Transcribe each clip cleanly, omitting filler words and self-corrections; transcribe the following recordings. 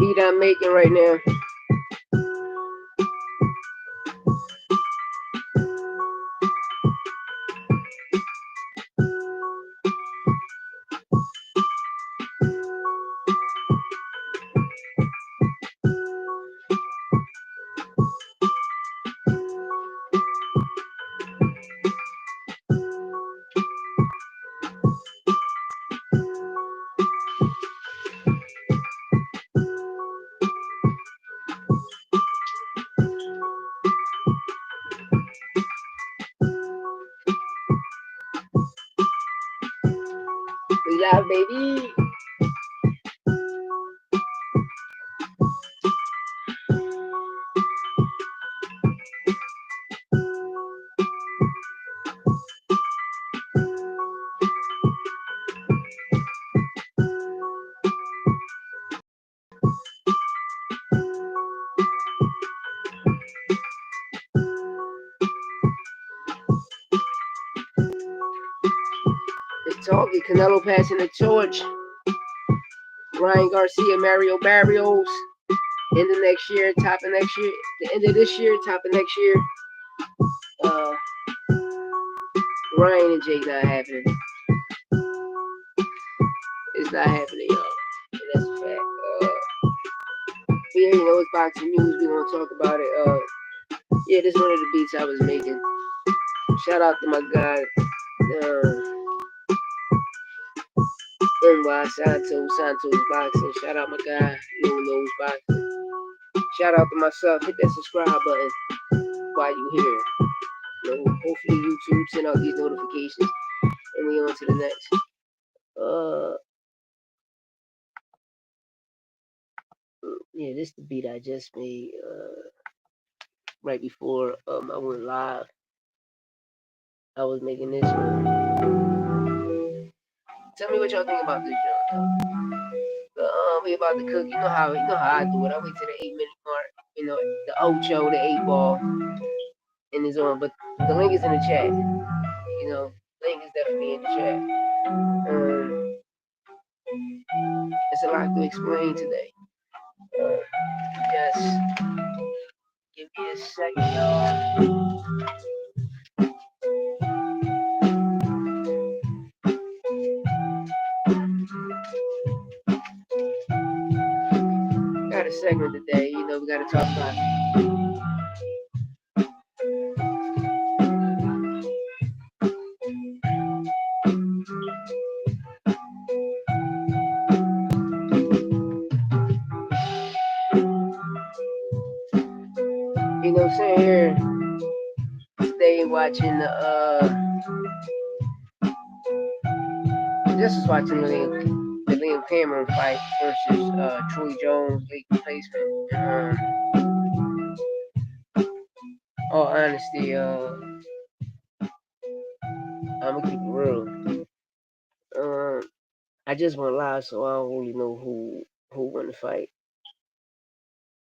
beat I'm making right now. We live, baby. It's talking. Canelo passing the torch. Ryan Garcia, Mario Barrios. End of next year, top of next year. The end of this year, top of next year. Uh, Ryan and Jake not happening. It's not happening, y'all. And that's a fact. Yeah, you know, it's boxing news. We gonna talk about it. Yeah, this is one of the beats I was making. Shout out to my guy, NY Santos Boxing. Shout out my guy, No Nose Boxing. Shout out to myself. Hit that subscribe button while you here. You know, hopefully YouTube send out these notifications, and we on to the next. Yeah, this is the beat I just made. Right before I went live, I was making this one. Tell me what y'all think about this, John. We about to cook. You know how I do it. I wait till the 8 minute mark. You know, the Ocho, the 8 ball, and it's on. But the link is in the chat. You know, link is definitely in the chat. It's a lot to explain today. Just give me a second, y'all. Got a segment today. You know, we got to talk about. You know, sitting here today watching just was watching the Liam Cameron fight versus Troy Jones, late replacement. All honesty, I'm gonna keep it real. I just went live, so I don't really know who won the fight.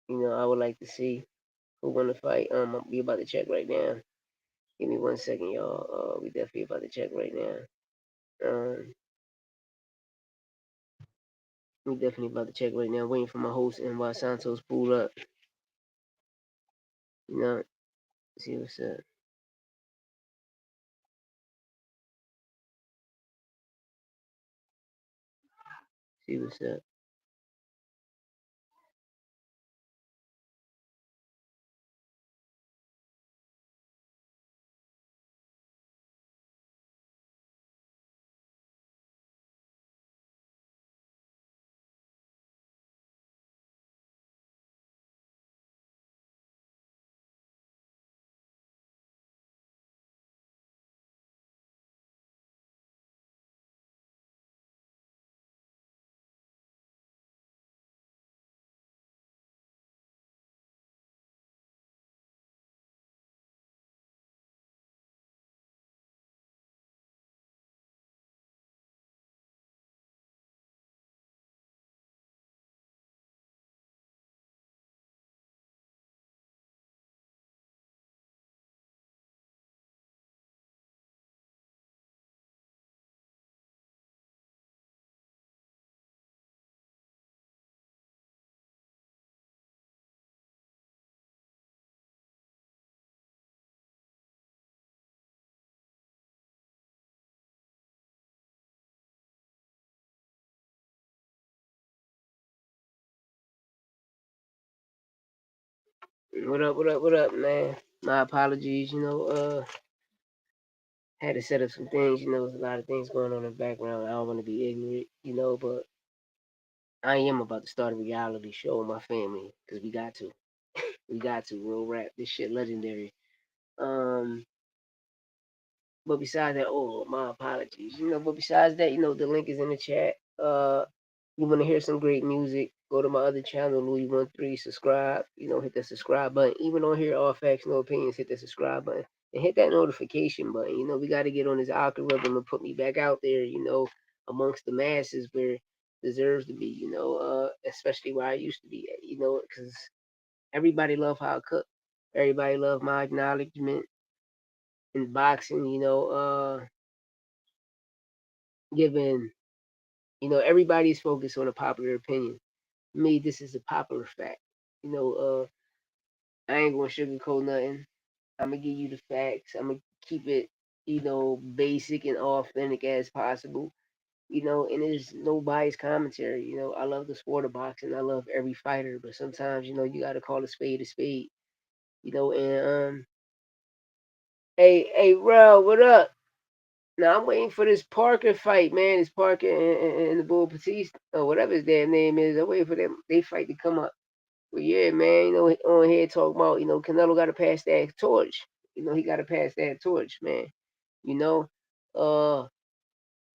You know, I would like to see who won the fight. We about to check right now. Give me 1 second, y'all. We definitely about to check right now. We definitely about to check right now. Waiting for my host NY Santos pull up. You know, see what's up. See what's up. What up? What up? What up, man? My apologies. Had to set up some things. There's a lot of things going on in the background. I don't want to be ignorant. But I am about to start a reality show with my family because we got to. We got to. Real rap. This shit legendary. Um, but besides that, oh, my apologies. But besides that, the link is in the chat. You want to hear some great music? Go to my other channel, Louis13. Subscribe. Hit the subscribe button. Even on here, all facts, no opinions. Hit the subscribe button and hit that notification button. We got to get on this algorithm and put me back out there. Amongst the masses where it deserves to be. Especially where I used to be at. Because everybody love how I cook. Everybody love my acknowledgement in boxing. Given everybody's focused on a popular opinion. Me, this is a popular fact. You know, I ain't gonna sugarcoat nothing. I'm gonna give you the facts. I'm gonna keep it, basic and authentic as possible. And there's no biased commentary. I love the sport of boxing. I love every fighter, but sometimes, you gotta call a spade a spade. And hey, bro, what up? Now I'm waiting for this Parker fight, man. This Parker and the Bull Batista, or whatever his damn name is. I'm waiting for them they fight to come up. But yeah, man, on here talking about, Canelo got to pass that torch. He got to pass that torch, man. You know, uh,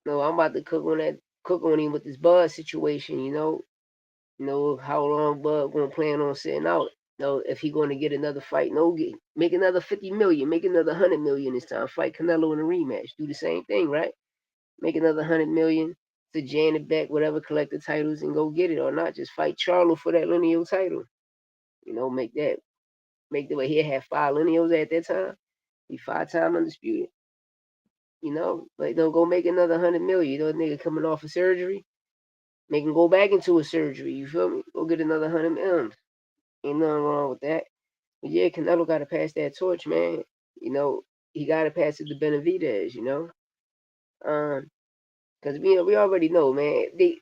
no, I'm about to cook on him with this Bud situation. How long Bud gonna plan on sitting out. If he going to get another fight, no, make another 50 million, make another 100 million this time. Fight Canelo in a rematch. Do the same thing, right? Make another 100 million to Janet Beck, whatever, collect the titles and go get it, or not. Just fight Charlo for that lineal title. Make the way he had 5 lineals at that time. He 5-time undisputed. Like don't go make another 100 million. Nigga coming off of surgery, make him go back into a surgery. You feel me? Go get another 100 M's. Ain't nothing wrong with that. But yeah, Canelo got to pass that torch, man. He got to pass it to Benavidez. Because we already know, man. They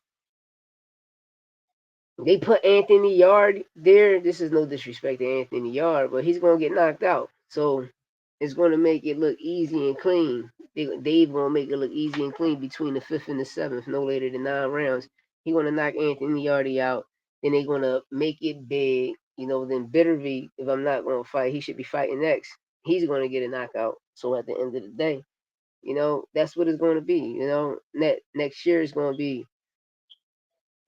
put Anthony Yard there. This is no disrespect to Anthony Yard, but he's gonna get knocked out. So it's gonna make it look easy and clean. Dave gonna make it look easy and clean between the fifth and the seventh, no later than 9 rounds. He gonna knock Anthony Yardy out. Then they gonna make it big. Then Bitterby, if I'm not gonna fight, he should be fighting next. He's gonna get a knockout. So at the end of the day, that's what it's gonna be. Next year is gonna be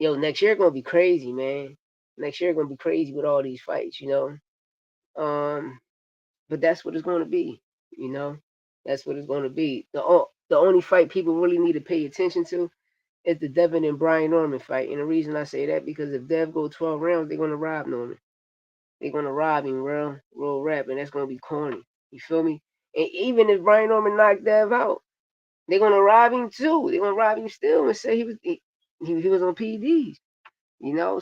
next year gonna be crazy, man. Next year gonna be crazy with all these fights, Um, but that's what it's gonna be, you know. That's what it's gonna be. The only fight people really need to pay attention to is the Devin and Brian Norman fight. And the reason I say that because if Dev go 12 rounds, they're gonna rob Norman. They're gonna rob him, real rap, and that's gonna be corny. You feel me? And even if Brian Norman knocked Dev out, they're gonna rob him too. They're gonna rob him still and say he was on PDs.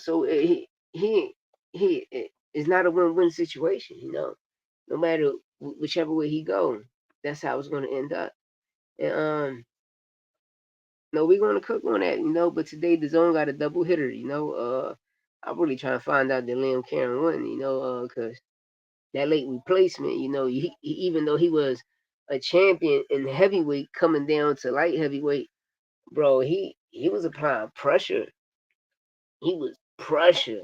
So he it's not a win-win situation. No matter whichever way he go, that's how it's gonna end up. And no, we're gonna cook on that. But today the zone got a double hitter. I'm really trying to find out that Liam Cameron won. Because that late replacement. Even though he was a champion in heavyweight, coming down to light heavyweight, bro, he was applying pressure. He was pressure.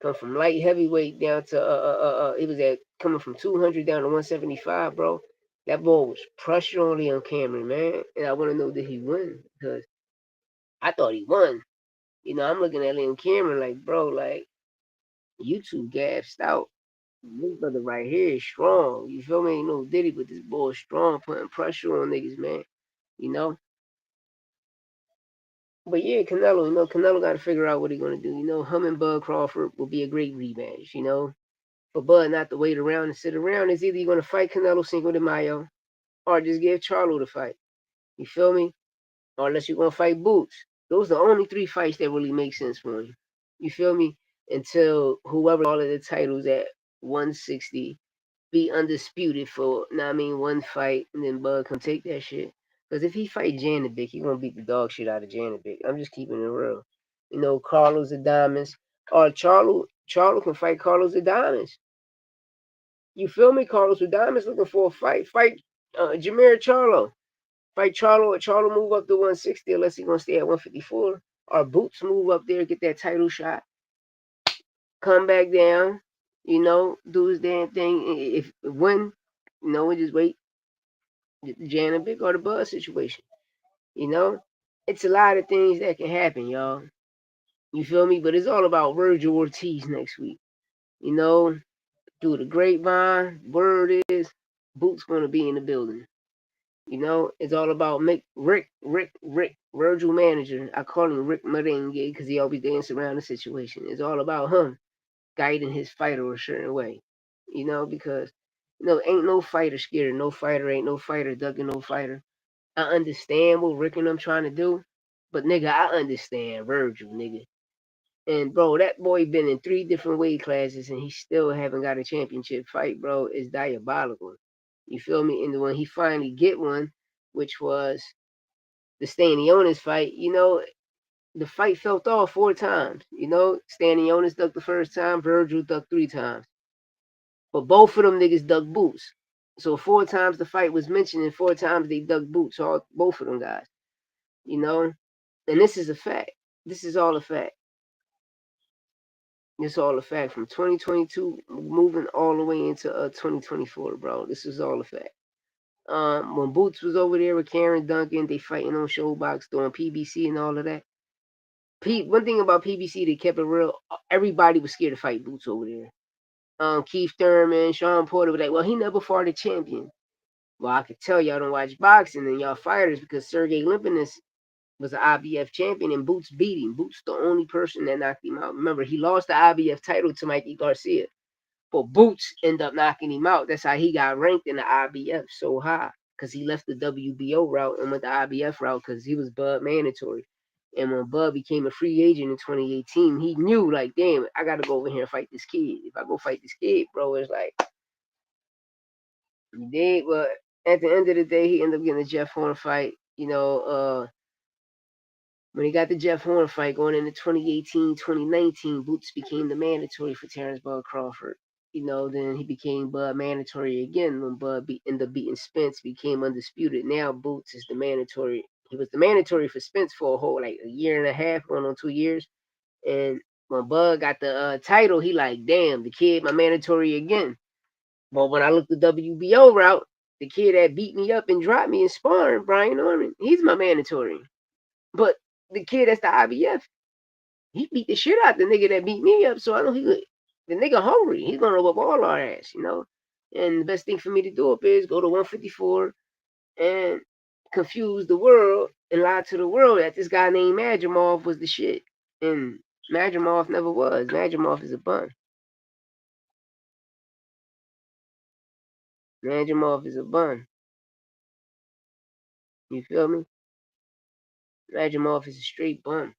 Come from light heavyweight down to it was at coming from 200 down to 175, bro. That ball was pressure only on Cameron, man. And I want to know did he win because I thought he won. I'm looking at Liam Cameron like, bro, like you two gassed out. This brother right here is strong. You feel me? Ain't no Diddy, but this boy is strong, putting pressure on niggas, man. You know. But yeah, Canelo, Canelo got to figure out what he's gonna do. Him and Bud Crawford will be a great rematch. For Bud not to wait around and sit around is either you're gonna fight Canelo Cinco de Mayo or just give Charlo the fight. You feel me? Or unless you're gonna fight Boots. Those are the only 3 fights that really make sense for him. You feel me? Until whoever all of the titles at 160 be undisputed for, one fight, and then Bud come take that shit. Because if he fight Janovic, he gonna beat the dog shit out of Janovic. I'm just keeping it real. Carlos Adames or Charlo can fight Carlos Adames. You feel me? Carlos Adames looking for a fight. Fight Jameer Charlo. Fight Charlo, or Charlo move up to 160 unless he's gonna stay at 154. Or Boots move up there, get that title shot, come back down, do his damn thing. If win, we just wait, get the Jan and Big or the Buzz situation. You know, it's a lot of things that can happen, y'all. You feel me? But it's all about Virgil Ortiz next week. You know, through the grapevine, word is Boots gonna be in the building. It's all about Rick, Virgil manager. I call him Rick Merengue because he always dance around the situation. It's all about him guiding his fighter a certain way. Because ain't no fighter scared. No fighter ain't no fighter ducking no fighter. I understand what Rick and them trying to do, but nigga, I understand Virgil, nigga. And bro, that boy been in 3 different weight classes and he still haven't got a championship fight, bro. It's diabolical. You feel me? And when he finally get one, which was the Stanionis fight, the fight felt off 4 times. Stanionis ducked the first time, Virgil ducked 3 times. But both of them niggas ducked boots. So 4 times the fight was mentioned and 4 times they ducked boots, both of them guys. And this is a fact. This is all a fact. It's all a fact from 2022 moving all the way into 2024, bro. This is all a fact. When Boots was over there with Karen Duncan, they fighting on Showbox, doing PBC and all of that. One thing about PBC, they kept it real. Everybody was scared to fight Boots over there. Keith Thurman, Sean Porter was like, well, he never fought a champion. Well, I could tell y'all don't watch boxing and y'all fighters because Sergey Limpinus was an IBF champion and Boots beat him. Boots the only person that knocked him out. Remember, he lost the IBF title to Mikey Garcia. But Boots ended up knocking him out. That's how he got ranked in the IBF so high. Because he left the WBO route and went the IBF route because he was Bud mandatory. And when Bud became a free agent in 2018, he knew, like, damn, I got to go over here and fight this kid. If I go fight this kid, bro, it's like, he did. But at the end of the day, he ended up getting a Jeff Horn fight. When he got the Jeff Horn fight going into 2018, 2019, Boots became the mandatory for Terrence Bud Crawford. Then he became Bud mandatory again when Bud ended up beating Spence, became undisputed. Now Boots is the mandatory. He was the mandatory for Spence for a whole like a year and a half, going on 2 years. And when Bud got the title, he like, damn, the kid my mandatory again. But when I looked the WBO route, the kid that beat me up and dropped me in sparring, Brian Norman, he's my mandatory. But the kid that's the IBF, he beat the shit out the nigga that beat me up. So I know the nigga hungry. He's gonna whip all our ass, And the best thing for me to do up is go to 154 and confuse the world and lie to the world that this guy named Madrimov was the shit. And Madrimov never was. Madrimov is a bun. Madrimov is a bun. You feel me? Madrimov is a straight bun.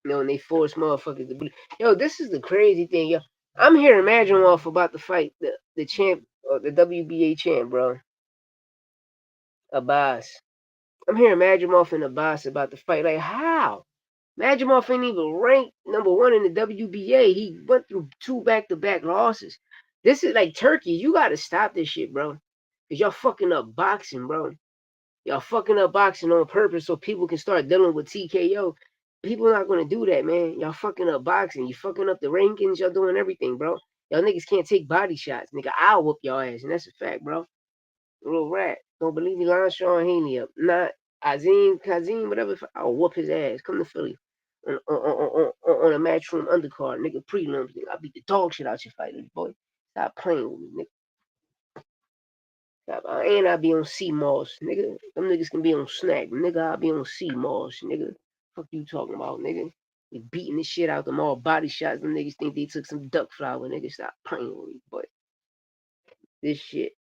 And they force motherfuckers to believe. Yo, this is the crazy thing, yo. I'm hearing Madrimov about to fight the champ, or the WBA champ, bro. Abbas. I'm hearing Madrimov and Abbas about to fight. Like, how? Madrimov ain't even ranked #1 in the WBA. He went through 2 back-to-back losses. This is like Turkey. You gotta stop this shit, bro. Because y'all fucking up boxing, bro. Y'all fucking up boxing on purpose so people can start dealing with TKO. People not gonna do that, man. Y'all fucking up boxing. You fucking up the rankings. Y'all doing everything, bro. Y'all niggas can't take body shots. Nigga, I'll whoop y'all ass. And that's a fact, bro. Real rat. Don't believe me? Line Sean Haney up. Not Azim, Kazim, whatever. I'll whoop his ass. Come to Philly. On a matchroom undercard. Nigga, prelims. Nigga, I'll beat the dog shit out your fighters, boy. Stop playing with me, nigga. And I be on CMOS, nigga. Them niggas can be on Snack. Nigga, I be on CMOS, nigga. Fuck you talking about, nigga? They beating the shit out them all body shots. Them niggas think they took some duck flour, nigga. Stop playing with me, boy. This shit.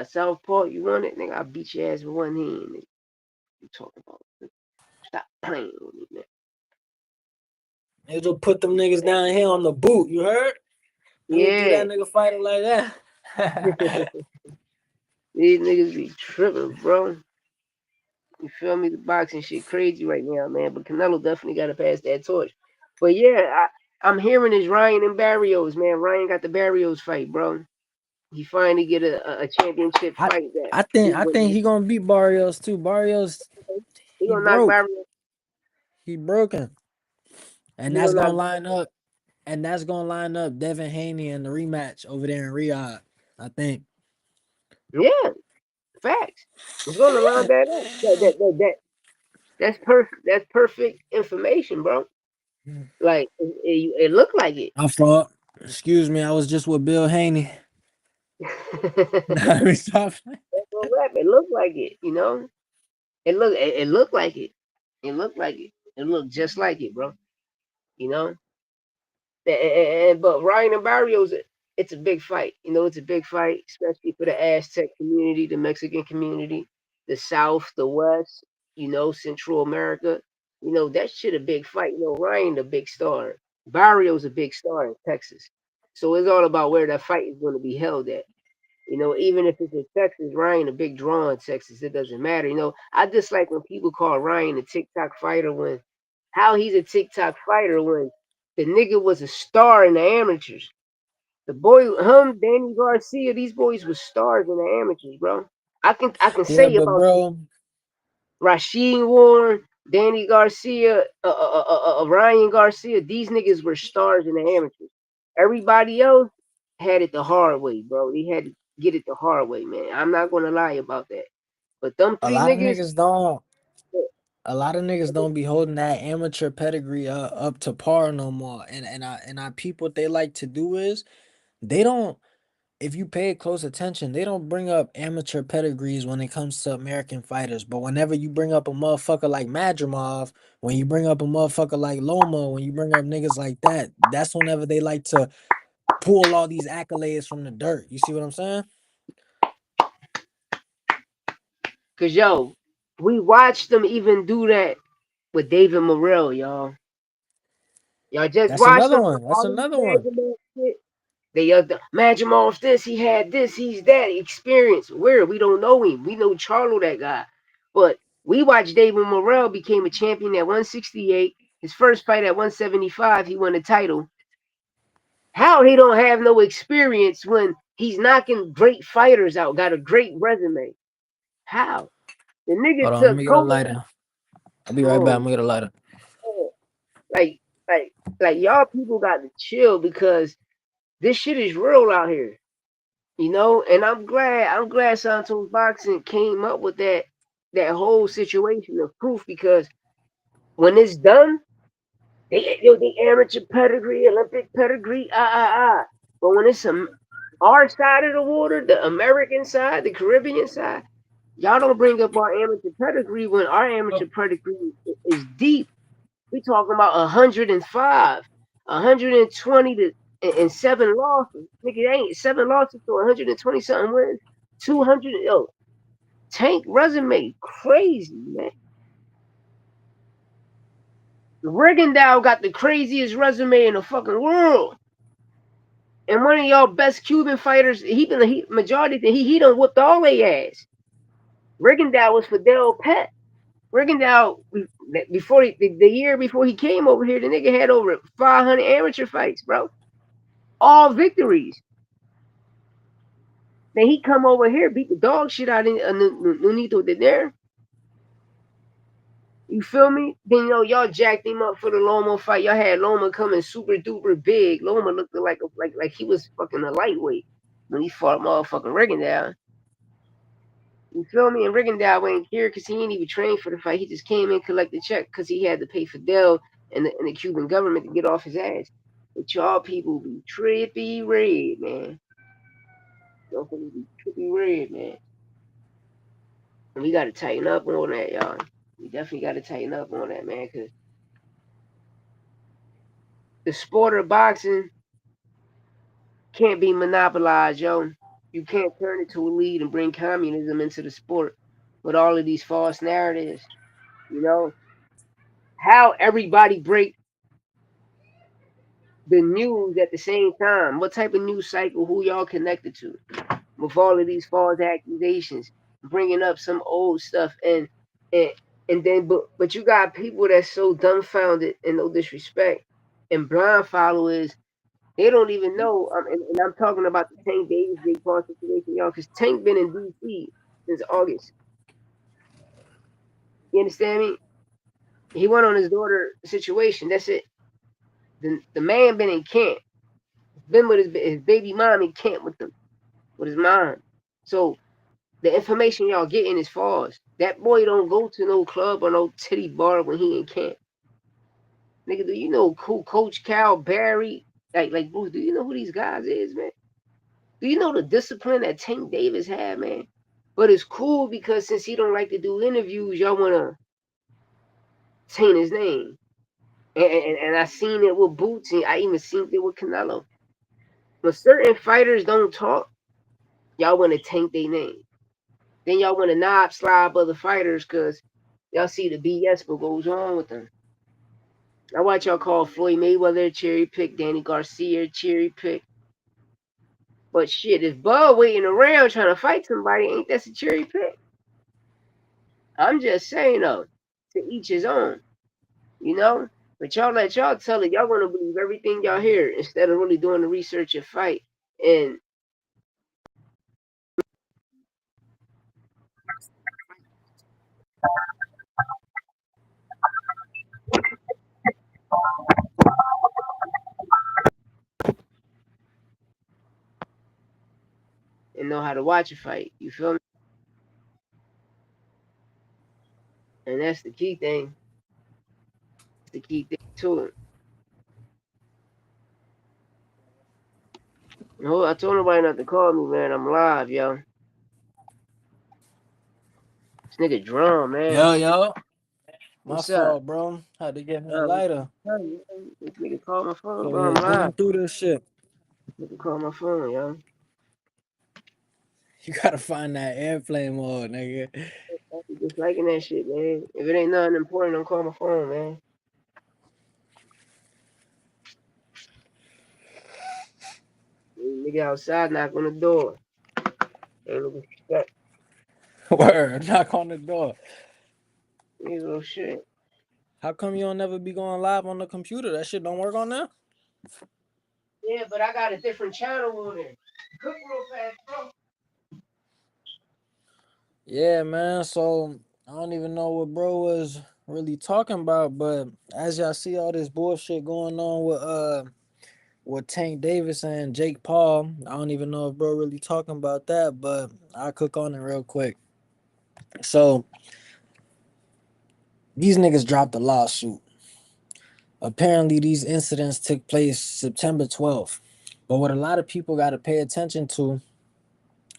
Southpaw, you want it? Nigga, I beat your ass with one hand, nigga. You talking about? Nigga? Stop playing with me, man. They just put them niggas down here on the boot, you heard? They do that nigga fighting like that. These niggas be tripping, bro. You feel me? The boxing shit crazy right now, man. But Canelo definitely got to pass that torch. But yeah, I'm hearing is Ryan and Barrios, man. Ryan got the Barrios fight, bro. He finally get a championship I fight that I he think I think wouldn't. he gonna beat Barrios too. Barrios, He he gonna knock broke. Barrios. He broken. And He that's gonna gonna knock. line up. And that's gonna line up Devin Haney in the rematch over there in Riyadh. I think. Yeah, facts. It's gonna line that up. That's perfect. That's perfect information, bro. Like it looked like it. I thought. Excuse me, I was just with Bill Haney. Nah, we stop. That's no rap. It looked like it. You know. It looked like it. It looked like it. It looked just like it, bro. You know. But Ryan and Barrios, it's a big fight. You know, it's a big fight, especially for the Aztec community, the Mexican community, the South, the West. You know, Central America. You know, that shit a big fight. You know, Ryan a big star. Barrios a big star in Texas. So it's all about where that fight is going to be held at. You know, even if it's in Texas, Ryan a big draw in Texas. It doesn't matter. You know, I dislike when people call Ryan a TikTok fighter when how he's a TikTok fighter when the nigga was a star in the amateurs. The boy, Danny Garcia, these boys were stars in the amateurs, bro. I can Yeah, say but about bro, Rasheen Warren, Danny Garcia, Ryan Garcia. These niggas were stars in the amateurs. Everybody else had it the hard way, bro. They had to get it the hard way, man. I'm not gonna lie about that. But them a three lot of niggas, niggas don't. A lot of niggas don't be holding that amateur pedigree up to par no more. And I peep what they like to do is they don't. If you pay close attention, they don't bring up amateur pedigrees when it comes to American fighters. But whenever you bring up a motherfucker like Madrimov, when you bring up a motherfucker like Loma, when you bring up niggas like that, that's whenever they like to pull all these accolades from the dirt. You see what I'm saying? cause yo, we watched them even do that with David Morrell, y'all. Y'all just That's watched another them one. That's all these another one. Magimov shit. They Magimov this, he had this, he's that experience. Where we don't know him. We know Charlo that guy. But we watched David Morrell became a champion at 168. His first fight at 175, he won the title. How he don't have no experience when he's knocking great fighters out, got a great resume? How? The nigga Hold on, let took me get a Kobe. lighter. I'll be right back. Oh, I'm gonna get a lighter. man. like, like, like y'all people got to chill because this shit is real out here. You know, and I'm glad Santos Boxing came up with that whole situation of proof because when it's done, they amateur pedigree, Olympic pedigree, But when it's our side of the water, the American side, the Caribbean side, y'all don't bring up our amateur pedigree when our amateur pedigree is deep. We talking about 105, 120 and seven losses. Nigga, ain't seven losses to 120 something wins. 200. Yo, Tank resume crazy, man. Rigondeaux got the craziest resume in the fucking world. And one of y'all best Cuban fighters, majority he done whooped all they ass. Rigondeaux was Fidel Pet. Rigondeaux before the year before he came over here, the nigga had over 500 amateur fights, bro. All victories. Then he come over here, beat the dog shit out of Nunito de there. You feel me? Then y'all jacked him up for the Loma fight. Y'all had Loma coming super duper big. Loma looked like he was fucking a lightweight when he fought motherfucking Rigondeaux. You feel me? And Rigondeaux ain't here because he ain't even trained for the fight. He just came in, collected check because he had to pay Fidel and the Cuban government to get off his ass. But y'all people be trippy red, man. Y'all people be trippy red, man. And we got to tighten up on that, y'all. We definitely got to tighten up on that, man, because the sport of boxing can't be monopolized, yo. You can't turn it to a lead and bring communism into the sport with all of these false narratives. You know how everybody break the news at the same time. What type of news cycle? Who y'all connected to with all of these false accusations, bringing up some old stuff and and then but you got people that's so dumbfounded and no disrespect. And blind followers, they don't even know. And I'm talking about the Tank Davis Jake Paul situation, y'all, because Tank been in D.C. since August. You understand me? He went on his daughter situation. That's it. The man been in camp. Been with his baby mom in camp with his mom. So the information y'all getting is false. That boy don't go to no club or no titty bar when he in camp. Nigga, do you know who Coach Cal Barry? Like Bruce, do you know who these guys is, man? Do you know the discipline that Tank Davis had, man? But it's cool because since he don't like to do interviews, y'all wanna taint his name. And I seen it with Boots, and I even seen it with Canelo. When certain fighters don't talk, y'all wanna taint their name. Then y'all wanna knob slob other fighters because y'all see the BS what goes on with them. I watch y'all call Floyd Mayweather cherry pick, Danny Garcia cherry pick. But shit, if Bud waiting around trying to fight somebody, ain't that a cherry pick? I'm just saying though, to each his own, you know. But y'all let y'all tell it. Y'all want to believe everything y'all hear instead of really doing the research and fight and know how to watch a fight. You feel me? And that's the key thing. That's the key thing to it. No, I told nobody not to call me, man. I'm live, yo. This nigga drum, man. Yo, my What's up? fault, bro. Had to get me a lighter. This nigga called my phone, So bro. yeah, I'm getting live. through this shit. This nigga called my phone, yo. You gotta find that airplane mode, nigga. I be just liking that shit, man. If it ain't nothing important, don't call my phone, man. Nigga outside knock on the door. Ain't no respect. Word, knock on the door. Nigga little shit. How come you don't never be going live on the computer? That shit don't work on there? Yeah, but I got a different channel on there. Cook real fast, bro. Yeah, man. So I don't even know what bro was really talking about, but as y'all see all this bullshit going on with Tank Davis and Jake Paul, I don't even know if bro really talking about that, but I'll cook on it real quick. So these niggas dropped a lawsuit. Apparently these incidents took place September 12th. But what a lot of people got to pay attention to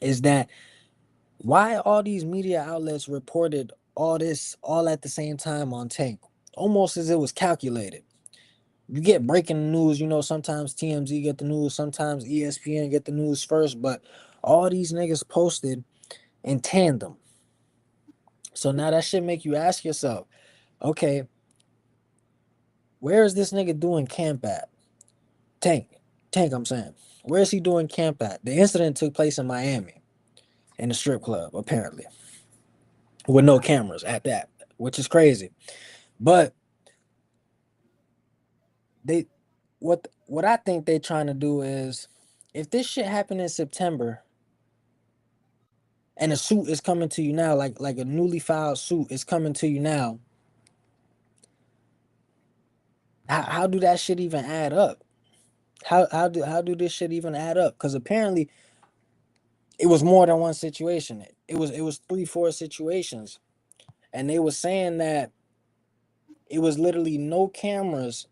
is that why all these media outlets reported all this all at the same time on Tank, almost as it was calculated. You get breaking news, you know, sometimes TMZ get the news, sometimes ESPN get the news first, but all these niggas posted in tandem. So now that shit make you ask yourself, okay, where is this nigga doing camp at? Tank, Tank, I'm saying, where is he doing camp at? The incident took place in Miami, in a strip club, apparently, with no cameras at that, which is crazy. But they, what I think they trying to do is, if this shit happened in September, and a suit is coming to you now, like a newly filed suit is coming to you now, how do that shit even add up? How do this shit even add up? Because apparently it was more than one situation. It was 3 4 situations, and they were saying that it was literally no cameras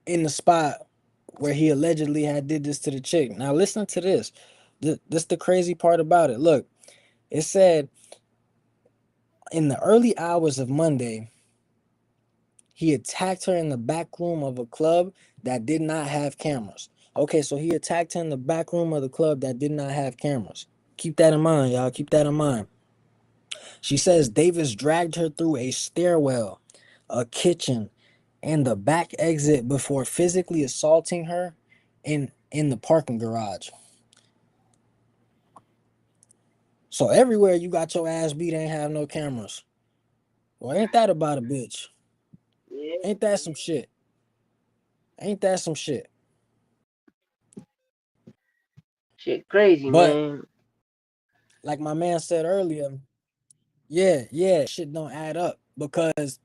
in the spot where he allegedly had did this to the chick. Now listen to this. This the crazy part about it. Look, it said in the early hours of Monday, he attacked her in the back room of a club that did not have cameras. Okay, so he attacked her in the back room of the club that did not have cameras. Keep that in mind, y'all. Keep that in mind. She says Davis dragged her through a stairwell, a kitchen, and the back exit before physically assaulting her in the parking garage. So everywhere you got your ass beat ain't have no cameras. Well, ain't that about a bitch? Yeah, Ain't that some shit? Ain't that some shit? Shit crazy, But man. like my man said earlier, yeah, shit don't add up because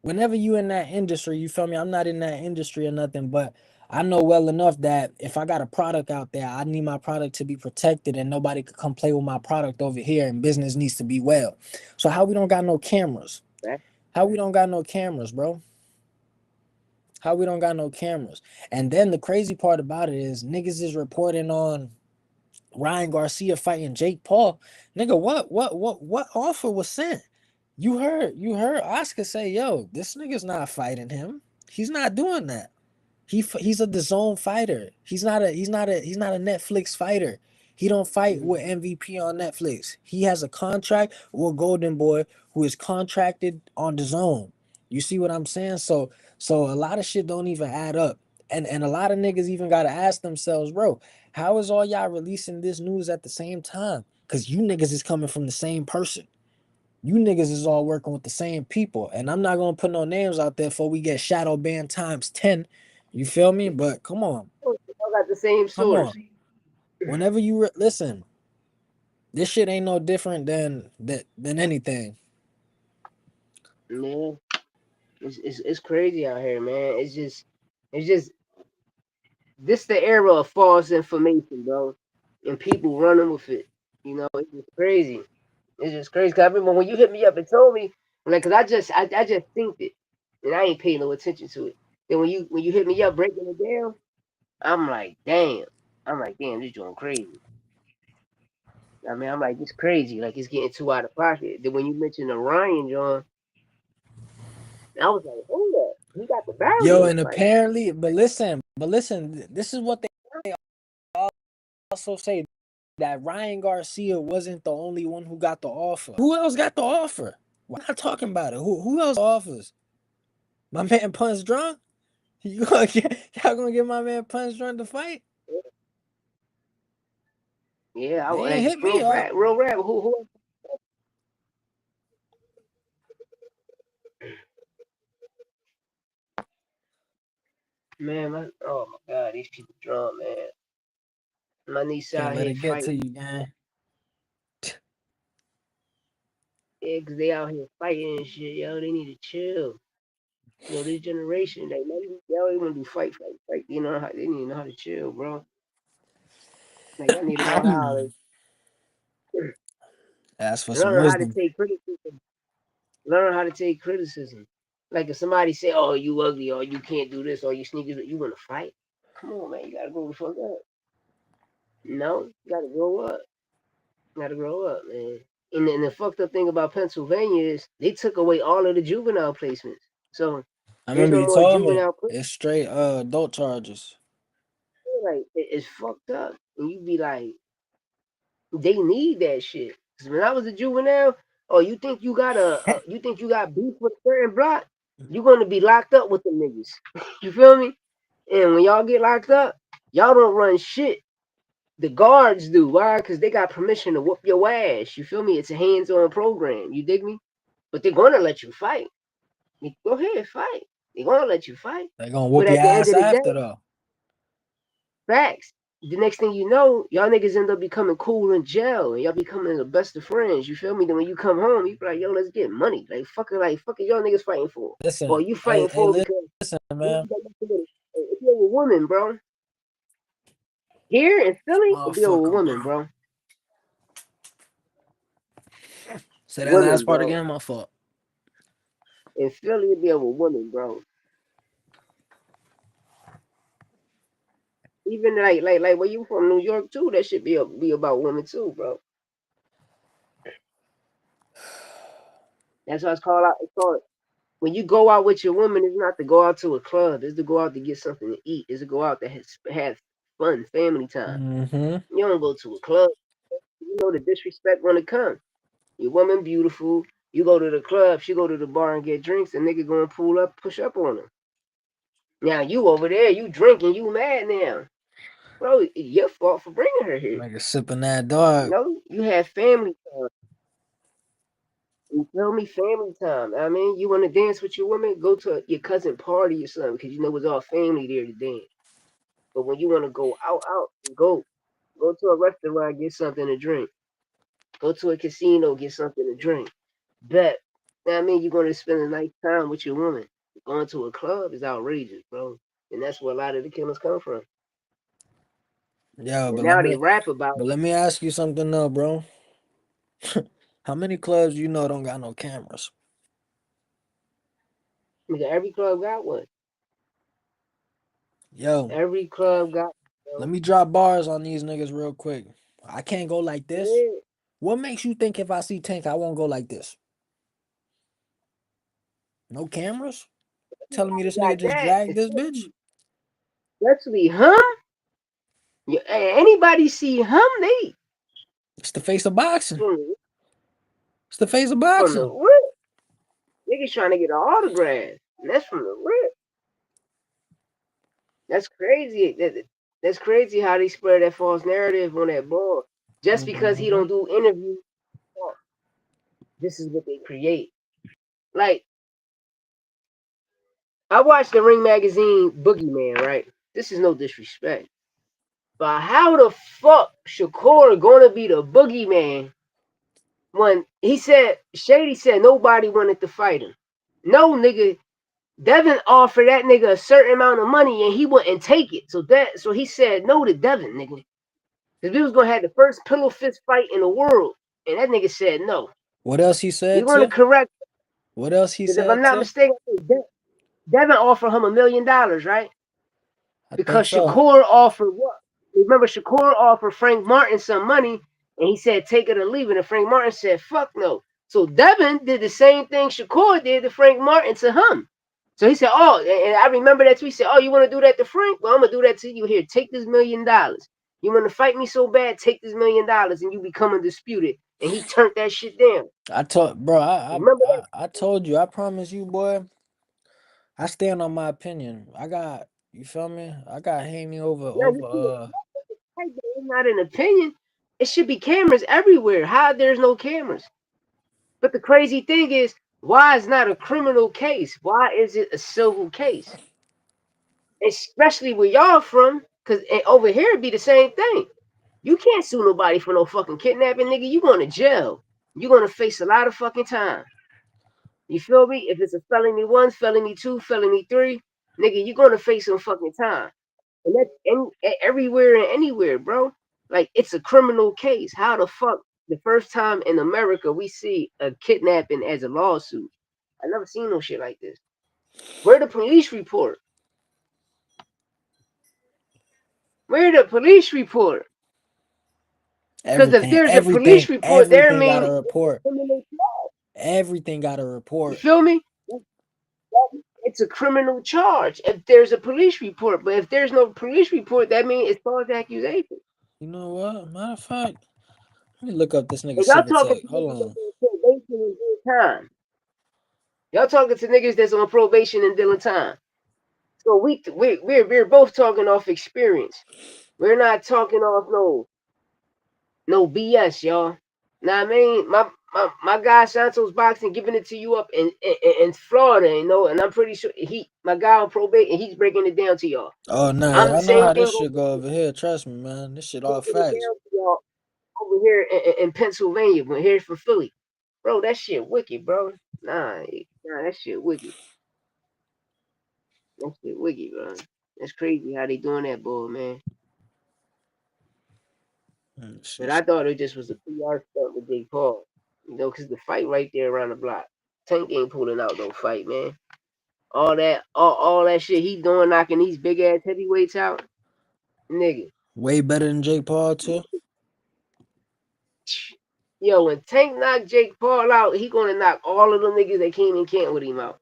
whenever you in that industry, you feel me? I'm not in that industry or nothing, but I know well enough that if I got a product out there, I need my product to be protected and nobody could come play with my product over here and business needs to be well. So how we don't got no cameras? Right? How we don't got no cameras, bro? How we don't got no cameras? And then the crazy part about it is niggas is reporting on Ryan Garcia fighting Jake Paul. Nigga, what offer was sent? You heard Oscar say, "Yo, this nigga's not fighting him. He's not doing that. He's a DAZN fighter. He's not a Netflix fighter. He don't fight with MVP on Netflix. He has a contract with Golden Boy who is contracted on DAZN. You see what I'm saying? So a lot of shit don't even add up. And a lot of niggas even gotta ask themselves, bro, how is all y'all releasing this news at the same time? Cause you niggas is coming from the same person. You niggas is all working with the same people. And I'm not gonna put no names out there before we get shadow banned times 10. You feel me? But come on. All got the same Come source. on. Whenever you listen, this shit ain't no different than anything. Man, it's crazy out here, man. It's just this the era of false information, bro, and people running with it. It's just crazy. It's just crazy. 'Cause I remember when you hit me up and told me, like, cause I just think it, and I ain't paying no attention to it. Then when you hit me up breaking it down, I'm like, damn. I'm like, damn, this joint crazy. I mean, I'm like, it's crazy. Like, it's getting too out of pocket. Then when you mentioned the Ryan John, I was like, hold up, he got the Yo, Barrios and fight. apparently, but listen, this is what they also say that Ryan Garcia wasn't the only one who got the offer. Who else got the offer? Why not talking about it? Who else offers? My man Punch Drunk? Y'all gonna get my man Punch Drunk to fight? Yeah, I They ain't like hit me up. real rap. Who? Man, oh my God, these people drunk, man. My niece Can't out let here it get fighting. to you, gang. Yeah, 'cause they out here fighting and shit, yo. They need to chill. This generation, they don't even do fight. They need to know how to chill, bro. Like, y'all need to know how to Ask for some learn how to wisdom. take criticism. Learn how to take criticism. Like, if somebody say, "Oh, you ugly," or "You can't do this," or "You sneaky," you want to fight? Come on, man. You gotta grow the fuck up. No, you gotta grow up. You gotta grow up, man. And the fucked up thing about Pennsylvania is they took away all of the juvenile placements. So I there's remember no you more told me juvenile placements. it's straight adult charges. Like, it's fucked up. And you be like, they need that shit. 'Cause when I was a juvenile, oh, you think you got beef with a certain block, you gonna be locked up with the niggas. You feel me? And when y'all get locked up, y'all don't run shit. The guards do. Why? Because they got permission to whoop your ass. You feel me? It's a hands-on program. You dig me? But they're gonna let you fight. Go ahead, fight. They're gonna let you fight. They gonna But whoop your at the end ass of the after day, though. facts. The next thing you know, y'all niggas end up becoming cool in jail, and y'all becoming the best of friends. You feel me? Then when you come home, you be like, "Yo, let's get money." Like fuck it, y'all niggas fighting for, or Listen, you hey, fighting hey, for because listen, you man. got nothing with it. If you're a woman, bro, here in Philly, if you're a Motherfucker, woman, bro. bro, Say that last women, part bro, again, my fault. in Philly, if you're a woman, bro, even like where you from, New York too, that should be about women too, bro. That's why it's called out. It's called when you go out with your woman, it's not to go out to a club. It's to go out to get something to eat. It's to go out to have fun, family time. Mm-hmm. You don't go to a club. You know the disrespect when it comes. Your woman beautiful. You go to the club. She go to the bar and get drinks. The nigga gonna pull up, push up on her. Now you over there, you drinking, you mad now, bro. It's your fault for bringing her here. Nigga sipping that dog. You have family time. You feel me? Family time. I mean, you want to dance with your woman? Go to your cousin party or something because you know it's all family there to dance. But when you want to go out, go. Go to a restaurant, get something to drink. Go to a casino, get something to drink. Bet. I mean, you're going to spend a nice time with your woman. Going to a club is outrageous, bro. And that's where a lot of the killers come from. Yeah, And now they rap about but let me ask you something though, bro. How many clubs you know don't got no cameras? it. Nigga, every club got one. Yo, Every club got let one. me drop bars on these niggas real quick. I can't go like this. Yeah. What makes you think if I see Tank, I won't go like this? No cameras? Telling me this Got nigga just that. dragged this bitch? Especially hum. Yeah, anybody see hum, they It's the face of boxing. from, It's the face of from the boxing. rip. Niggas trying to get an autograph. And that's from the rip. That's crazy. That's crazy how they spread that false narrative on that ball. Just because he Mhm. don't do interviews, this is what they create. Like, I watched the Ring magazine Boogeyman, right? This is no disrespect. But how the fuck Shakur gonna be the Boogeyman when he said Shady said nobody wanted to fight him? No, nigga, Devin offered that nigga a certain amount of money and he wouldn't take it. So he said no to Devin, nigga. Because we was gonna have the first pillow fist fight in the world. And that nigga said no. What else he You're said gonna to? correct What else he because if I'm said not to? mistaken, Devin offered him $1 million, right? I think Because so. Shakur offered what? Remember, Shakur offered Frank Martin some money, and he said, take it or leave it. And Frank Martin said, fuck no. So Devin did the same thing Shakur did to Frank Martin to him. So he said, oh, and I remember that too. He said, oh, you want to do that to Frank? Well, I'm going to do that to you. Here, take this $1 million. You want to fight me so bad? Take this $1 million, and you become undisputed. And he turned that shit down. I told bro, Remember that? I told you, I promise you, boy. I stand on my opinion. I got you feel me? I got Haney Now, you see, it's not an opinion. It should be cameras everywhere. How there's no cameras? But the crazy thing is, why is not a criminal case? Why is it a civil case? Especially where y'all from, because over here it'd be the same thing. You can't sue nobody for no fucking kidnapping, nigga. You going to jail. You're gonna face a lot of fucking time. You feel me? If it's a felony one, felony two, felony three, nigga, you're gonna face some fucking time. And that's everywhere and anywhere, bro. Like it's a criminal case. How the fuck the first time in America we see a kidnapping as a lawsuit? I never seen no shit like this. Where the police report? Where the police report? Because if there's a police report, there everything got mean a it's a report. criminal. Everything got a You report. feel me? It's a criminal charge if there's a police report. But if there's no police report, that means it's false accusation. You know what? Matter of fact, let me look up this nigga And y'all civil talking tech. to Hold niggas on. that's on probation in real time. Y'all talking to niggas that's on probation and dealing time. So we're both talking off experience. We're not talking off no BS, y'all. Now I mean, my guy Santos Boxing giving it to you up in Florida, you know, and I'm pretty sure my guy on probation, and he's breaking it down to y'all. Oh no, I'm yeah, the I know same how thing this shit go over here. Trust me, man. This shit all breaking it facts. down to y'all over here in Pennsylvania. We're here from Philly, bro. That shit wicked, bro. Nah, that shit wicked. That shit wicked, bro. That's crazy how they doing that, boy, man. But I Shit. thought it just was a PR stunt with Jake Paul. You know, because the fight right there around the block. Tank ain't pulling out no fight, man. All that shit he doing, knocking these big ass heavyweights out, nigga. Way better than Jake Paul too. Yo, when Tank knock Jake Paul out, he gonna knock all of them niggas that came in camp with him out.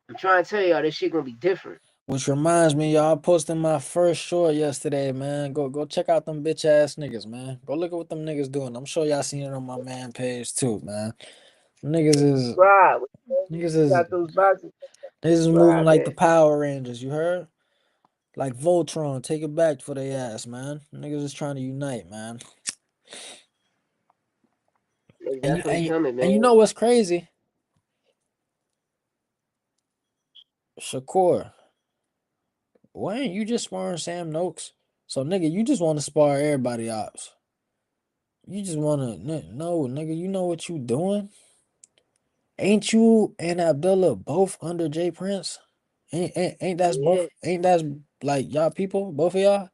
I'm trying to tell y'all, this shit gonna be different. Which reminds me, y'all posted my first short yesterday, man. Go check out them bitch ass niggas, man. Go look at what them niggas doing. I'm sure y'all seen it on my man page too, man. Niggas is Subscribe. niggas You is got those boxes. niggas is moving Subscribe, like the man. Power Rangers, you heard? Like Voltron, take it back for they ass, man. Niggas is trying to unite, man. It's And definitely coming, you man. know what's crazy? Shakur, why ain't you just sparring Sam Noakes? So nigga, you just want to spar everybody ops. You just want to no nigga. You know what you doing? Ain't you and Abdullah both under Jay Prince? Ain't that's Yeah, both? Ain't that's like y'all people? Both of y'all?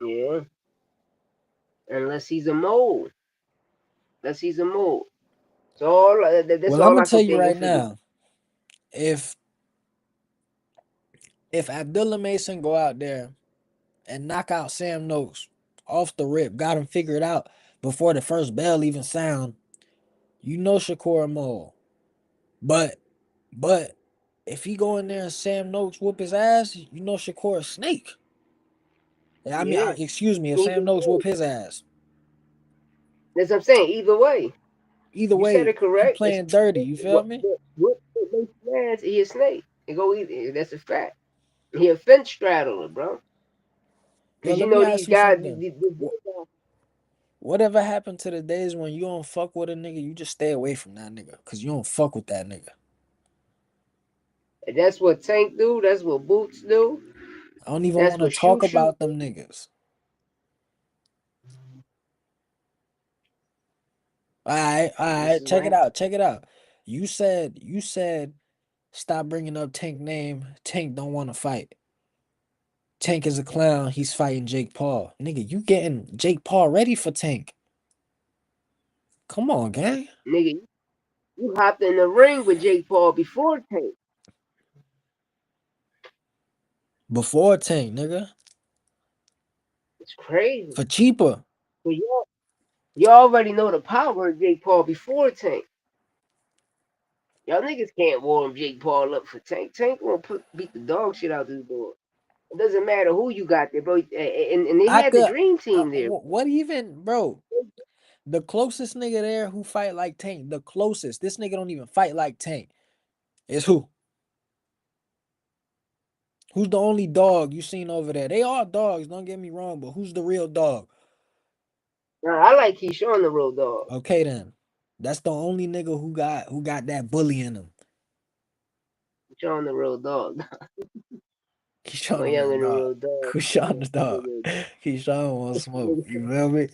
yeah. Unless he's a mole. Unless he's a mole. So that's Well, I'm all gonna I tell can you think right of for the. now. If Abdullah Mason go out there and knock out Sam Noakes off the rip, got him figured out before the first bell even sound, you know Shakur a mole. But but if he go in there and Sam Noakes whoop his ass, you know Shakur a snake. I mean, Yeah. excuse me, if Either Sam Noakes way. whoop his ass, That's what I'm saying. Either way. either You said way, it he correct. It's playing dirty. You feel me? what makes you ass? He a snake. It go either. That's a fact. He a fence straddler, bro. Yo, Cause you let me know these ask you guys. something. Whatever happened to the days when you don't fuck with a nigga, you just stay away from that nigga, cause you don't fuck with that nigga. That's what Tank do. That's what Boots do. I don't even That's want to what talk Shoot about do. them niggas. All This right, is what check it happened. out, check it out. You said stop bringing up Tank name. Tank don't want to fight. Tank is a clown. He's fighting Jake Paul. Nigga, you getting Jake Paul ready for Tank. Come on, gang. Nigga, you hopped in the ring with Jake Paul before Tank. Before Tank, nigga. It's crazy. For cheaper. But you already know the power of Jake Paul before Tank. Y'all niggas can't warm Jake Paul up for Tank. Tank gonna beat the dog shit out this boy. It doesn't matter who you got there, bro. And they I had the could dream team there. what even, bro? The closest nigga there who fight like Tank, the closest. This nigga don't even fight like Tank. Is who? Who's the only dog you seen over there? They are dogs, don't get me wrong, but who's the real dog? Now, I like Keyshawn the Road Dog. Okay then. That's the only nigga who got that bully in him. Keyshawn the Road Dog. Keyshawn My the young real and the dog. Road Dog. Keyshawn the dog. Nigga, Keyshawn won't smoke. You feel me?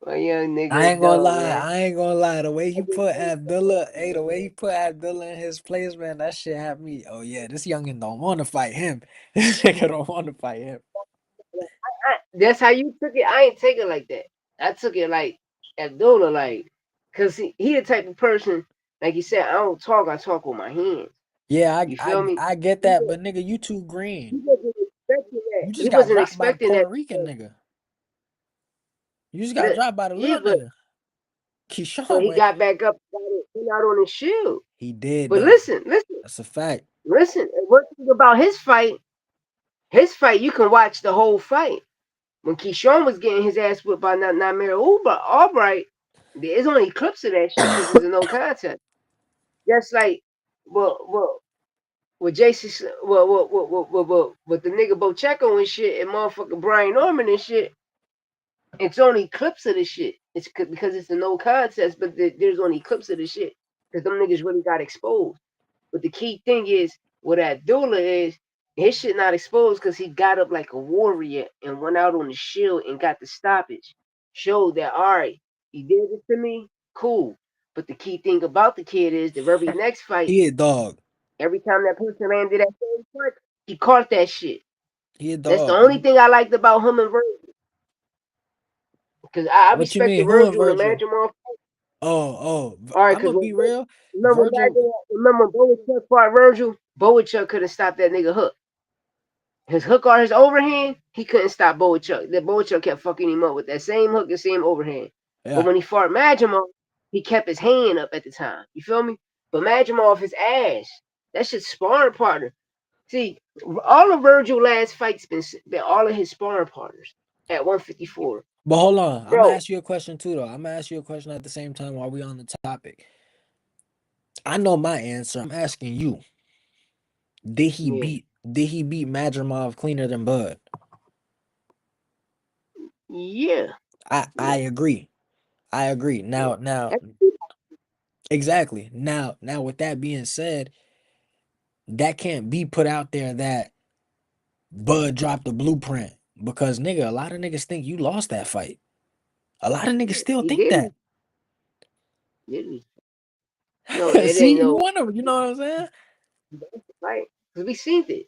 my young I nigga ain't gonna dog, lie. man. I ain't gonna lie. The way I he just put think Abdullah, hey, the way he put Abdullah in his place, man, that shit had me. Oh yeah, this youngin don't want to fight him. This nigga don't want to fight him. that's how you took it. I ain't take it like that. I took it like Abdullah, like, cause he the type of person, like you said, I don't talk. I talk with my hands. Yeah, You feel me? I get He, that, wa- but nigga, you too green. he wasn't expecting that. You He just got wasn't dropped by the expecting that. Puerto Rican nigga. You just got dropped by the Yeah, little nigga. Keyshawn he went. got back up, went out on his shield. He did But though. listen, That's a fact. listen. And one thing about his fight, you can watch the whole fight. When Keyshawn was getting his ass whipped by Namir Albright, there's only clips of that shit because it's a no contest. Just like, well, with Jason, with the nigga Bocheco and shit, and motherfucking Brian Norman and shit, it's only clips of the shit. It's because it's a no contest, but there's only clips of the shit because them niggas really got exposed. But the key thing is, what Abdullah is, his shit not exposed because he got up like a warrior and went out on the shield and got the stoppage. Showed that, all right, he did this to me, cool. But the key thing about the kid is the very next fight, He a dog. every time that person landed that same punch, he caught that shit. He a That's the dog. only thing I liked about him and Virgil. Because I What you respected mean? Who and Virgil and Virgil? Imagine Motherfucker. Oh, All right, I'm because gonna be real. remember back Virgil. in remember when Bowichuk fought Virgil? Bowichuk could have stopped that nigga hook. His hook or his overhand, he couldn't stop Bowichuk. That Bowichuk kept fucking him up with that same hook and same overhand. But Yeah. when he fought Majimov, he kept his hand up at the time. You feel me? But Majimov, his ass. That shit's sparring partner. See, all of Virgil last fights been all of his sparring partners at 154. But hold on. I'm gonna Bro, ask you a question too, though. I'm gonna ask you a question at the same time while we on the topic. I know my answer. I'm asking you. yeah. Did he beat Madrimov cleaner than Bud? Yeah. I agree. I agree. Yeah. Now That's exactly. Now with that being said, that can't be put out there that Bud dropped the blueprint because nigga, a lot of niggas think you lost that fight. A lot of niggas still he think didn't. that. Didn't. No, it ain't See, you no wanna, you know what I'm saying? fight because we seen it.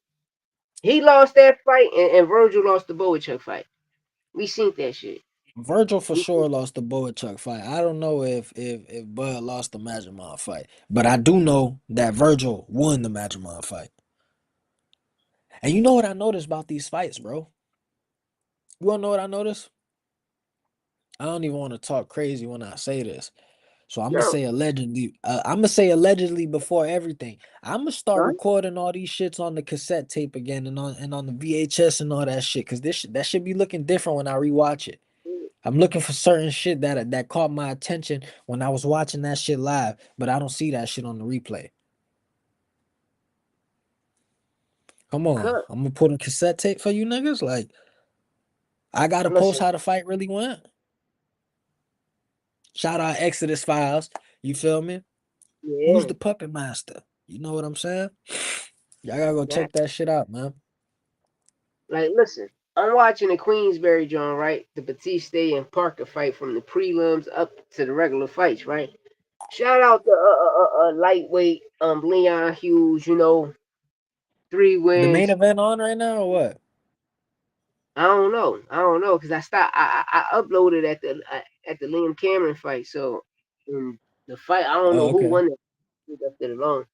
He lost that fight, and Virgil lost the Boachuk fight. We seen that shit. Virgil for We sure lost the Boachuk fight. I don't know if Bud lost the Majimon fight, but I do know that Virgil won the Majimon fight. And you know what I noticed about these fights, bro? You wanna know what I noticed? I don't even want to talk crazy when I say this. So I'm gonna no, say allegedly. I'm gonna say allegedly before everything. I'm gonna start son. recording all these shits on the cassette tape again and on the VHS and all that shit. Cause that should be looking different when I rewatch it. I'm looking for certain shit that caught my attention when I was watching that shit live, but I don't see that shit on the replay. Come on, Cut. I'm gonna put a cassette tape for you niggas. Like I gotta post Listen, how the fight really went. Shout out Exodus Files. You feel me? Who's yeah, the puppet master? You know what I'm saying? Y'all gotta go that check that shit out, man. like listen. I'm watching the Queensberry John, right? The Batista and Parker fight from the prelims up to the regular fights, right? Shout out to lightweight Leon Hughes. You know, 3 The main wins. event on right now or what? I don't know. I don't know because I stopped. I uploaded at the Liam Cameron fight. So the fight, I don't Oh, know who okay. won that. Left it alone.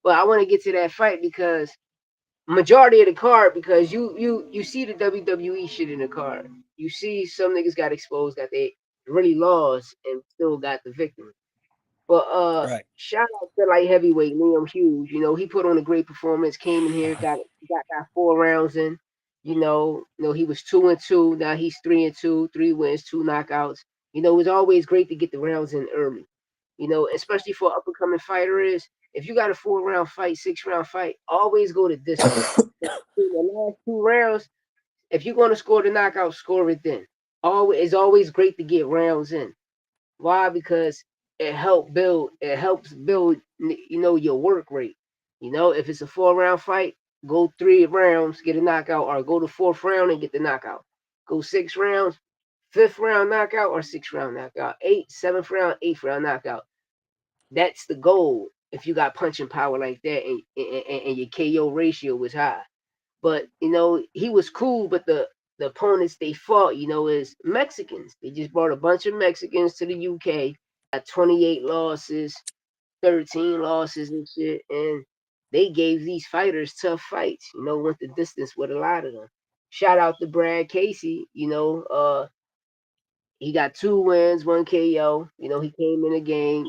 But I want to get to that fight because majority of the card because you see the WWE shit in the card. You see some niggas got exposed that they really lost and still got the victory. But Right. shout out to light heavyweight Liam Hughes. You know, he put on a great performance, came in here, got 4 rounds in. He was 2-2. Now he's 3-2, 3 wins, 2 knockouts. It was always great to get the rounds in early. Especially for an up and coming fighter is if you got a 4 round fight, 6 round fight, always go the distance. In the last 2 rounds, if you're gonna score the knockout, score it then. Always it's always great to get rounds in. Why? Because it helps build your work rate. If it's a 4 round fight, go 3 rounds, get a knockout, or go to fourth round and get the knockout. Go 6 rounds, fifth round knockout or 6 round knockout. Seventh round, eighth round knockout. That's the goal if you got punching power like that and your KO ratio was high. But he was cool. But the opponents they fought, is Mexicans. They just brought a bunch of Mexicans to the UK. 28 losses, 13 losses and shit, and they gave these fighters tough fights. Went the distance with a lot of them. Shout out to Brad Casey. He got 2 wins, 1 KO. He came in the game.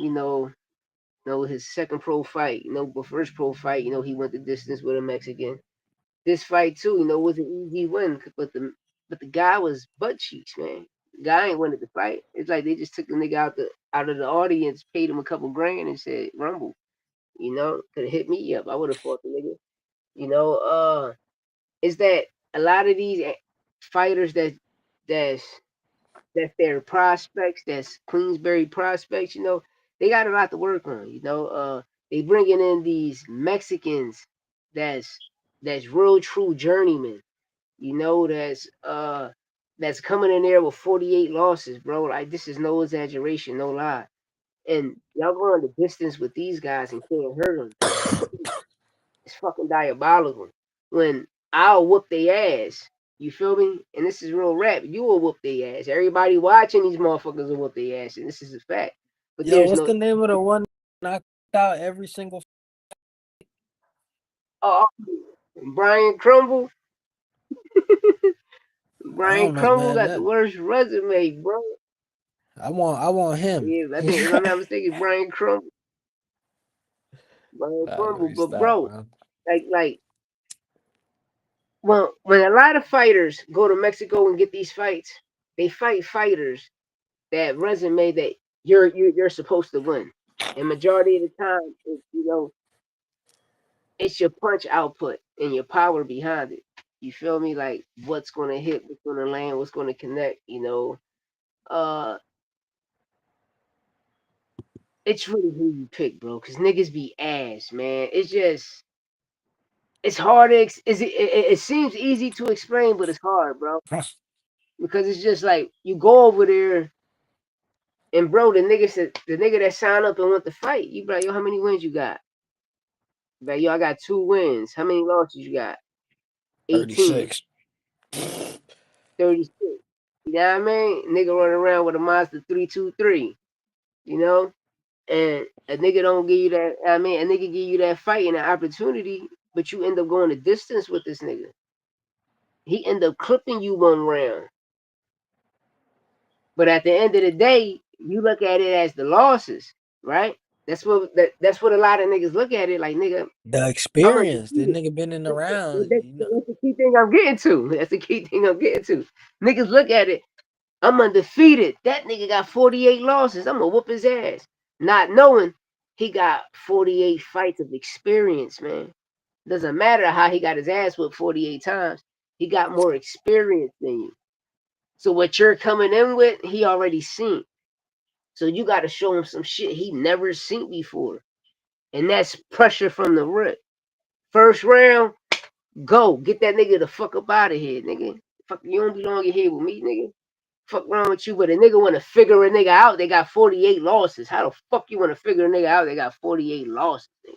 His second pro fight. But first pro fight. He went the distance with a Mexican. This fight too, was an easy win, but the guy was butt cheeks, man. The guy ain't wanted to fight. It's like they just took the nigga out of the audience, paid him a couple grand, and said rumble. Could have hit me up. I would have fought the nigga. You know, uh, is that a lot of these fighters that's that's their prospects, that's Queensberry prospects. They got a lot to work on. They bringing in these Mexicans that's that's real true journeymen. That's coming in there with 48 losses, bro. Like this is no exaggeration, no lie. And y'all going the distance with these guys and can't hurt them. It's fucking diabolical. When I'll whoop their ass, you feel me? And this is real rap. You will whoop their ass. Everybody watching these motherfuckers will whoop their ass, and this is a fact. But Yo, there's what's no the name of the one knocked out every single? oh Brian Crumble. I Brian don't know, Crumble man. got the That worst resume, bro. I want him. Yeah, I think if I'm not mistaken, Brian Crumble. Brian Nah, let Crumble, me but stop, bro, man. like when a lot of fighters go to Mexico and get these fights, they fight fighters that resume that you're supposed to win. And majority of the time, it's your punch output and your power behind it. You feel me? Like what's gonna hit, what's gonna land, what's gonna connect. uh, it's really who you pick, bro. Cause niggas be ass, man. It's just it's hard to it seems easy to explain, but it's hard, bro. Because it's just like you go over there and bro, the nigga that signed up and want to fight, you be like, yo, how many wins you got? Like, yo, I got 2 wins. How many losses you got? 18, 36. 36. You know what I mean? Nigga running around with a Mazda 323, you know? And a nigga don't give you that, I mean, a nigga give you that fight and the opportunity, but you end up going the distance with this nigga. He end up clipping you 1 round. But at the end of the day, you look at it as the losses, right? That's what a lot of niggas look at it like, nigga, The I'm experience. The undefeated. nigga been in the round, That's, that's the key thing I'm getting to. That's the key thing I'm getting to. Niggas look at it. I'm undefeated. That nigga got 48 losses. I'm gonna whoop his ass. Not knowing he got 48 fights of experience, man. Doesn't matter how he got his ass whooped 48 times. He got more experience than you. So what you're coming in with, he already seen. So you got to show him some shit he never seen before. And that's pressure from the rip. First round, go. Get that nigga the fuck up out of here, nigga. Fuck, you don't belong in here with me, nigga. Fuck wrong with you? But a nigga want to figure a nigga out. They got 48 losses. How the fuck you want to figure a nigga out? They got 48 losses. Nigga.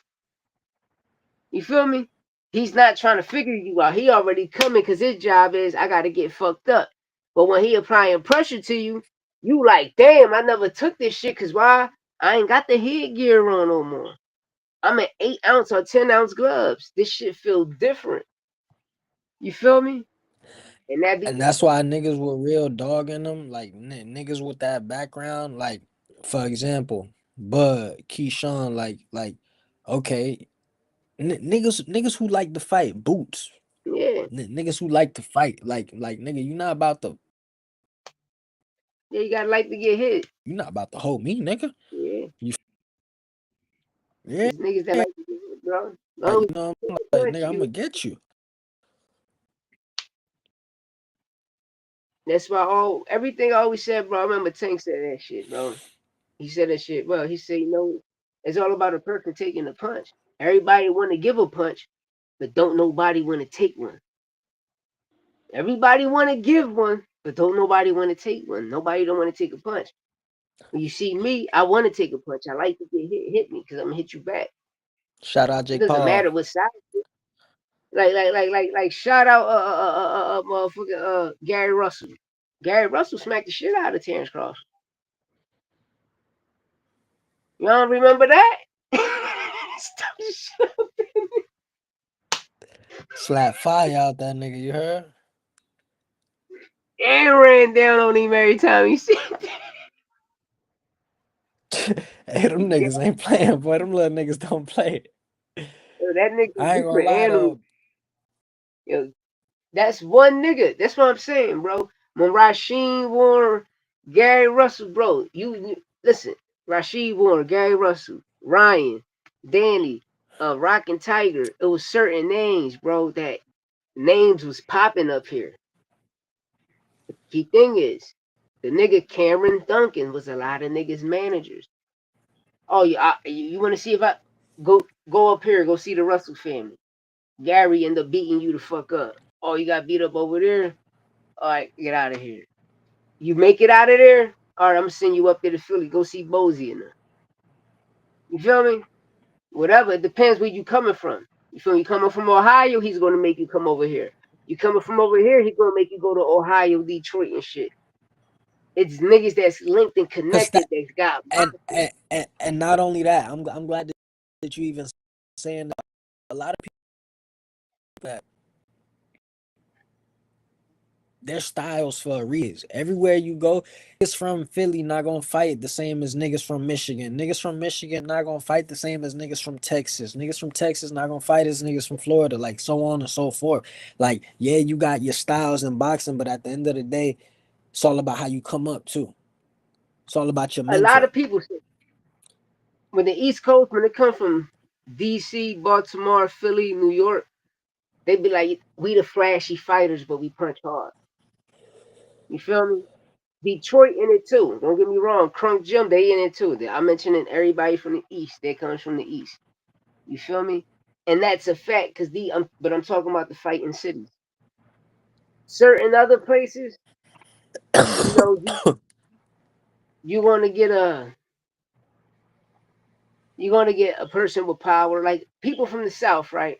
You feel me? He's not trying to figure you out. He already coming because his job is I got to get fucked up. But when he applying pressure to you, you like, damn, I never took this shit because why? I ain't got the headgear on no more. I'm in 8 ounce or 10 ounce gloves. This shit feel different. You feel me? And that be and that's why niggas with real dog in them, like niggas with that background, like for example, Bud, Keyshawn, okay, niggas who like to fight, Boots, yeah. niggas who like to fight, nigga, you not about to, Yeah, you gotta like to get hit. you not about to hold me, nigga. Yeah. You yeah, There's niggas that like to get hit, bro. like Long you know, as I'm you like punch nigga, I'm gonna you. get you. That's why all everything I always said, bro. I remember Tank said that shit, bro. He said that shit. Well, he said, it's all about a person taking a punch. Everybody want to give a punch, but don't nobody want to take one. Everybody want to give one, but don't nobody want to take one. Nobody don't want to take a punch. When you see me, I want to take a punch. I like to get hit me because I'm gonna hit you back. Shout out It Jake doesn't Paul. matter what side. Like, shout out, motherfucker, Gary Russell. Gary Russell smacked the shit out of Terrence Cross. You don't remember that? Stop the shit up. Slap fire out that nigga, you heard? And ran down on him every time he see Hey, them yeah, niggas ain't playing, boy. Them little niggas don't play. that nigga a I ain't gonna different lie animal. though. Yo, that's one nigga. That's what I'm saying, bro. When Rasheed Warren, Gary Russell, bro, you listen. Rasheed Warren, Gary Russell, Ryan, Danny, Rock and Tiger. It was certain names, bro. That names was popping up here. Key thing is, the nigga Cameron Duncan was a lot of niggas managers. Oh, you want to see if I go up here, go see the Russell family. Gary end up beating you the fuck up. Oh, you got beat up over there. All right, get out of here. You make it out of there. All right, I'm gonna send you up there to Philly. Go see Bozy and them. You feel me? Whatever. It depends where you coming from. You feel me? You coming from Ohio? He's gonna make you come over here. You coming from over here? He's gonna make you go to Ohio, Detroit, and shit. It's niggas that's linked and Cause connected that that's got and boxing. not only that, I'm glad that you even saying that. A lot of people that their styles for a reason. Everywhere you go, niggas from Philly not gonna fight the same as niggas from Michigan. Niggas from Michigan not gonna fight the same as niggas from Texas. Niggas from Texas not gonna fight as niggas from Florida, like so on and so forth. Like, yeah, you got your styles in boxing, but at the end of the day, it's all about how you come up too. It's all about your A lot mental. of people say when the East Coast, when it comes from DC, Baltimore, Philly, New York, they be like, we the flashy fighters, but we punch hard. You feel me? Detroit in it too. Don't get me wrong. Crunk Gym, they in it too. I'm mentioning everybody from the East. They comes from the East. You feel me? And that's a fact because but I'm talking about the fighting cities. Certain other places, you know, you want to get a you're gonna get a person with power, like people from the South, right?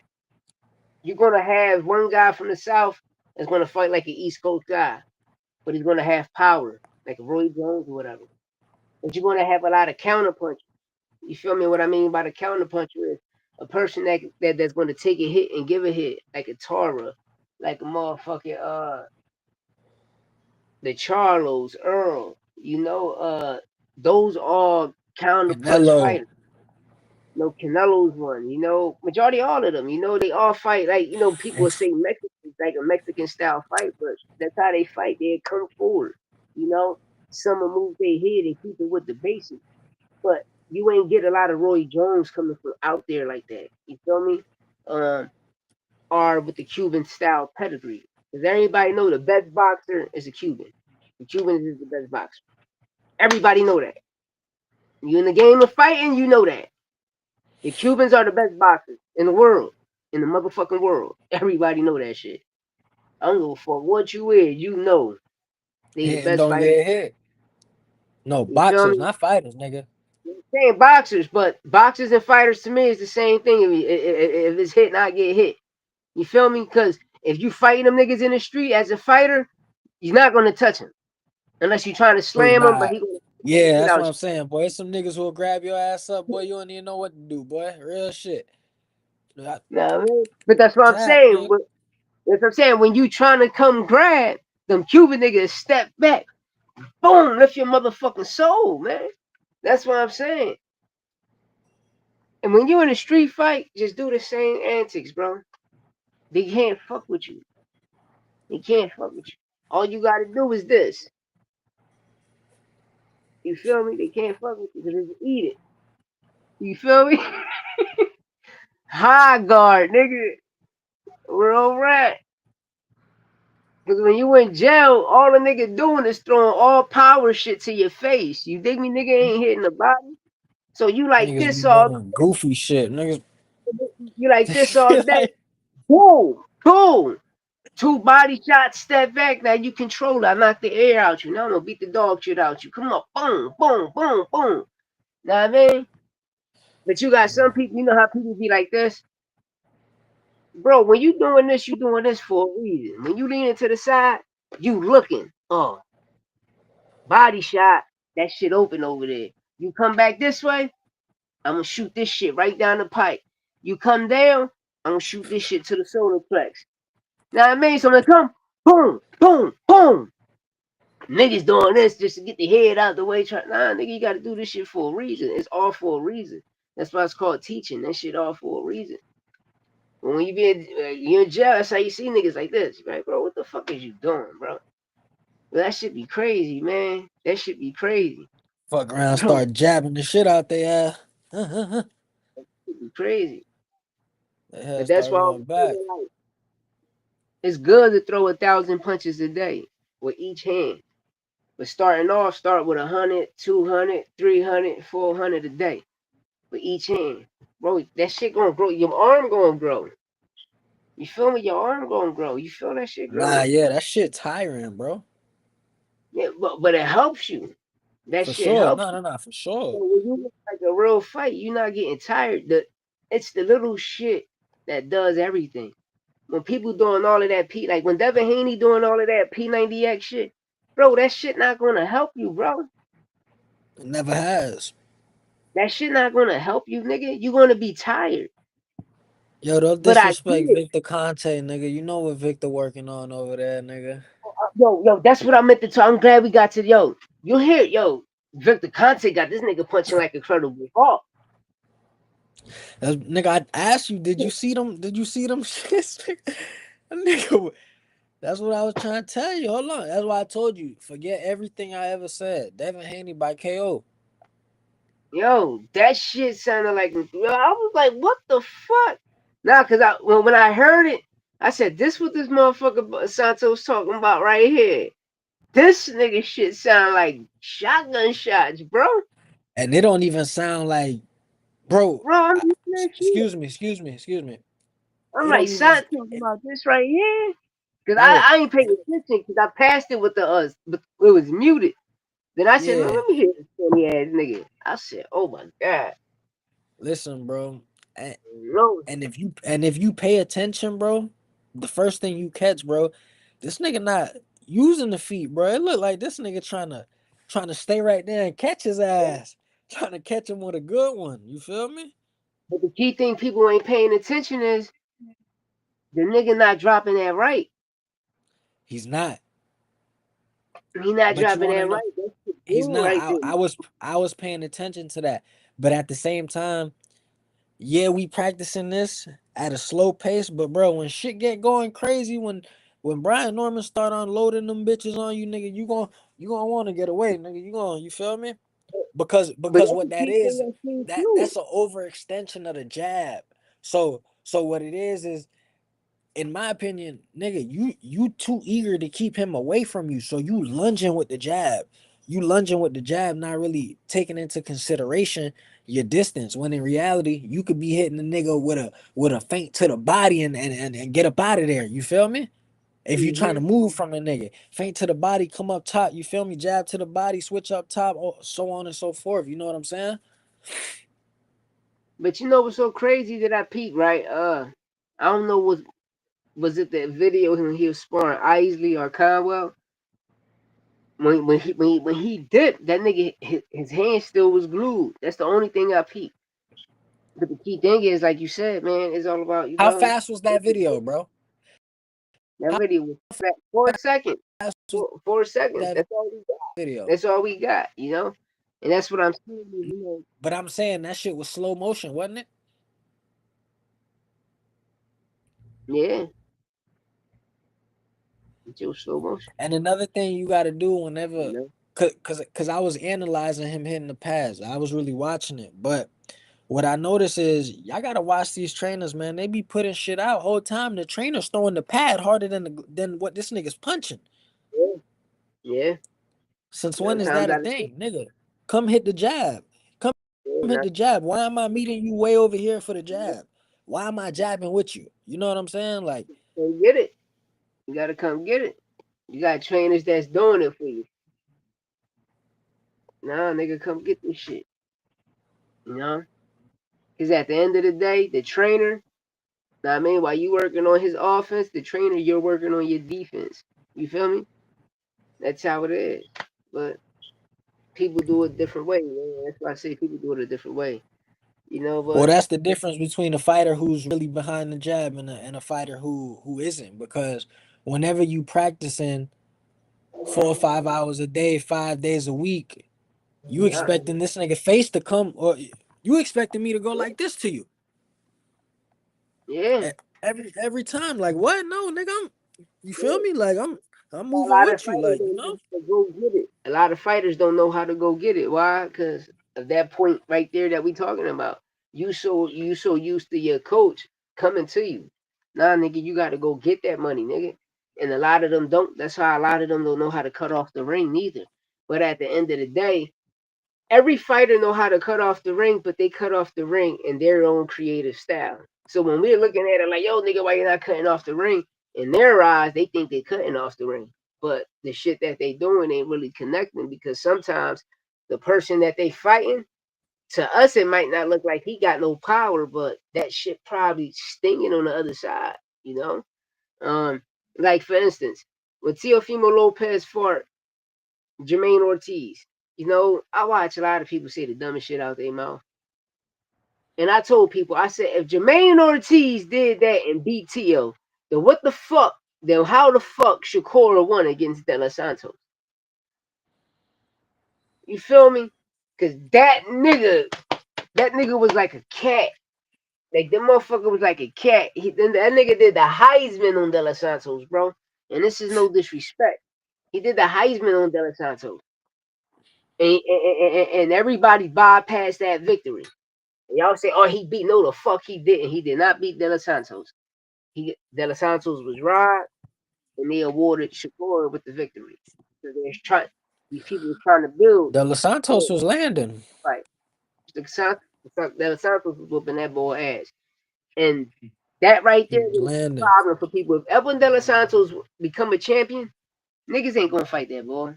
You're gonna have one guy from the South that's gonna fight like an East Coast guy, but he's gonna have power, like Roy Jones or whatever. But you're gonna have a lot of counterpunch. You feel me? What I mean by the counterpuncher is a person that's gonna take a hit and give a hit, like a Tara, like a motherfucking the Charlos, Earl. Those are counterpunch Canelo. fighters. Canelo's one. Majority all of them. They all fight like people will say Mexican like a Mexican style fight, but that's how they fight. They come forward. You know, some will move their head and keep it with the basics, but you ain't get a lot of Roy Jones coming from out there like that. You feel me? Um, or with the Cuban style pedigree, because everybody know the best boxer is a Cuban. The Cuban is the best boxer. Everybody know that. You in the game of fighting, you know that. The Cubans are the best boxers in the world. In the motherfucking world. Everybody know that shit. I don't give a fuck what you is, you know they the Hitting best don't fighters. get hit. No, You feel boxers, me? not fighters, nigga. I'm saying boxers, but boxers and fighters to me is the same thing. If it's hit, not get hit. You feel me? Because if you fighting them niggas in the street as a fighter, you're not gonna touch him unless you trying to Who slam him. But not? he gonna beat the Yeah, shit that's what out I'm saying, boy. It's some niggas who'll grab your ass up, boy. You don't even know what to do, boy. Real shit. I- you. Know what I mean? But that's what I'm Tap, saying. nigga. That's what I'm saying. When you trying to come grab them Cuban niggas, step back. Boom, lift your motherfucking soul, man. That's what I'm saying. And when you in a street fight, just do the same antics, bro. They can't fuck with you. They can't fuck with you. All you gotta do is this. You feel me? They can't fuck with you because they eat it. You feel me? High guard, nigga. We're all right. Because when you in jail, all the nigga doing is throwing all power shit to your face. You dig me? Nigga ain't hitting the body. So you like Niggas be this all doing goofy shit. Niggas, you like this all day. like, Boom, boom. Two body shots, step back. Now you control it. I knock the air out you. Now I'm gonna beat the dog shit out you. Come on, boom, boom, boom, boom. Know what I mean? But you got some people, you know how people be like this? Bro, when you doing this for a reason. When you leaning to the side, you looking. Oh, body shot. That shit open over there. You come back this way, I'm gonna shoot this shit right down the pipe. You come down, I'm gonna shoot this shit to the solar plex. Now what I mean? So I'm gonna come, boom, boom, boom. Niggas doing this just to get the head out the way. Nah, nigga, you gotta do this shit for a reason. It's all for a reason. That's why it's called teaching. That shit all for a reason. But when you in jail, that's how you see niggas like this. You're like, bro, what the fuck is you doing, bro? Well, that should be crazy, man. That should be crazy, fuck around, bro. start jabbing the shit out their ass. It should be crazy. They But had that's start why going back. it's good to throw 1,000 punches a day with each hand. But starting off, start with 100, 200, 300, 400 a day with each hand. Bro, that shit gonna grow. Your arm gonna grow. You feel me? Your arm gonna grow. You feel that shit Nah, growing? yeah, that shit tiring, bro. Yeah, but it helps you. That For shit sure. helps No, you. no, no, for sure. So when you look like a real fight, you're not getting tired. It's the little shit that does everything. When people doing all of that like when Devin Haney doing all of that P90X shit, bro, that shit not gonna help you, bro. It never has. That shit not gonna help you, nigga. You're gonna be tired. Yo, don't But I get disrespect it. Victor Conte, nigga. You know what Victor working on over there, nigga. Yo, that's what I meant to tell. I'm glad we got to yo. You hear, yo, Victor Conte got this nigga punching like Incredible Hulk. Nigga, I asked you, did you see them? Did you see them shits? Nigga, that's what I was trying to tell you. Hold on. That's why I told you. Forget everything I ever said. Devin Haney by KO. Yo, that shit sounded like I was like, what the fuck? Nah, cause when I heard it, I said, this what this motherfucker Santos talking about right here. This nigga shit sound like shotgun shots, bro. and they don't even sound like, bro. Bro, I'm I, listening to shit. excuse me. I'm It like, don't even. son, thinking about this right here. Cause No, I ain't paying attention because I passed it with the us, but it was muted. Then I said, man, yeah. let me hear this funny ass nigga. I said, oh my god, Listen, bro. And, no. and if you pay attention, bro, the first thing you catch, bro, this nigga not using the feet, bro. It look like this nigga trying to stay right there and catch his ass, trying to catch him with a good one. You feel me? But the key thing people ain't paying attention is the nigga not dropping that right. He's not. He not But you dropping want to that know? right. That's the He's dude not. right there. I was paying attention to that, but at the same time, yeah, we practicing this at a slow pace. But bro, when shit get going crazy, when Brian Norman start unloading them bitches on you, nigga, you gonna want to get away, nigga. You feel me? But Because that's what the that key is, thing I seen too. that's an overextension of the jab. So what it is in my opinion, nigga, you too eager to keep him away from you. So you lunging with the jab. You lunging with the jab, not really taking into consideration your distance. When in reality, you could be hitting the nigga with a feint to the body and get up out of there. You feel me? If you trying to Hmm. move from the nigga, feint to the body, come up top. You feel me? Jab to the body, switch up top, so on and so forth. You know what I'm saying? But you know what's so crazy that I peeped, right? I don't know was it that video when he was sparring Isley or Conwell? When he dipped, that nigga his hand still was glued. That's the only thing I peeped. But the key thing is, like you said, man, it's all about How fast was that video, bro? that How video was flat 4 seconds. fast was 4 seconds. that That's all we got. video? That's all we got, you know? And that's what I'm saying, you know. But I'm saying that shit was slow motion, wasn't it? Yeah, it's just slow motion, And another thing you got to do you whenever, know. cause I was analyzing him hitting the pads. I was really watching it, but what I notice is y'all gotta watch these trainers, man. They be putting shit out whole time. The trainer's throwing the pad harder than what this nigga's punching. Yeah, yeah. Since when Nine is times that a out of 10. thing, nigga? Come hit the jab. Come Yeah, hit the jab. Why am I meeting you way over here for the jab? Why am I jabbing with you? You know what I'm saying? Like, come get it. You gotta come get it. You got trainers that's doing it for you. Nah, nigga, come get this shit. You know? Because at the end of the day, the trainer, know what I mean, while you working on his offense, the trainer, you're working on your defense. You feel me? That's how it is. But people do it a different way. Man. That's why I say people do it a different way. You know, well, but that's the difference between a fighter who's really behind the jab and a fighter who isn't. Because whenever you practicing 4 or 5 hours a day, 5 days a week, you nah, expecting this nigga face to come, or you expecting me to go like this to you yeah. every time. Like what? No, nigga, you feel Yeah. me? Like I'm A moving lot of with you, fighters like, you don't know know. how to go get it. A lot of fighters don't know how to go get it. Why? Because of that point right there that we talking about. You so used to your coach coming to you. Nah, nigga, you got to go get that money, nigga. And a lot of them don't. That's why a lot of them don't know how to cut off the ring neither. But at the end of the day, every fighter know how to cut off the ring, but they cut off the ring in their own creative style. So when we're looking at it like, yo, nigga, why you not cutting off the ring? In their eyes, they think they're cutting off the ring. But the shit that they doing ain't really connecting because sometimes the person that they fighting, to us, it might not look like he got no power, but that shit probably stinging on the other side, you know? Um, like for instance, when Teofimo Lopez fought Jermaine Ortiz, you know, I watch a lot of people say the dumbest shit out their mouth. And I told people, I said, if Jermaine Ortiz did that and beat Tio, then what the fuck? Then how the fuck Shakur won against De Los Santos? You feel me? Cause that nigga was like a cat. Like that motherfucker was like a cat. Then that nigga did the Heisman on De Los Santos, bro. And this is no disrespect. He did the Heisman on De Los Santos, and everybody bypassed that victory. Y'all say, oh, he beat. No, the fuck he didn't. He did not beat De Los Santos. De Los Santos was robbed, and they awarded Shakur with the victory. So these people are trying to build. The Los Santos was landing. Right. The Santos was whooping that boy ass. And that right He there was was a landing. problem for people. If Edwin De Los Santos become a champion, niggas ain't gonna fight that boy.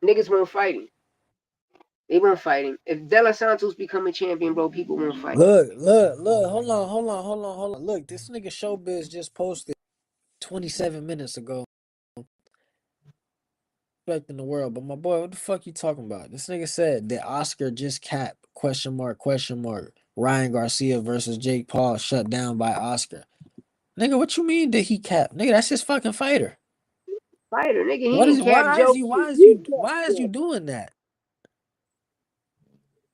Niggas won't fight him. They won't fight him. If De Los Santos become a champion, bro, people won't fight. Look. Hold on. Look, this nigga Showbiz just posted 27 minutes ago. Respect in the world, but my boy, what the fuck you talking about? This nigga said that Oscar just capped question mark question mark. Ryan Garcia versus Jake Paul shut down by Oscar. Nigga, what you mean did he cap? Nigga, that's his fucking fighter. Fighter, nigga, What he is ain't Cap why is Joe. you You Cap why is you Joe. doing that?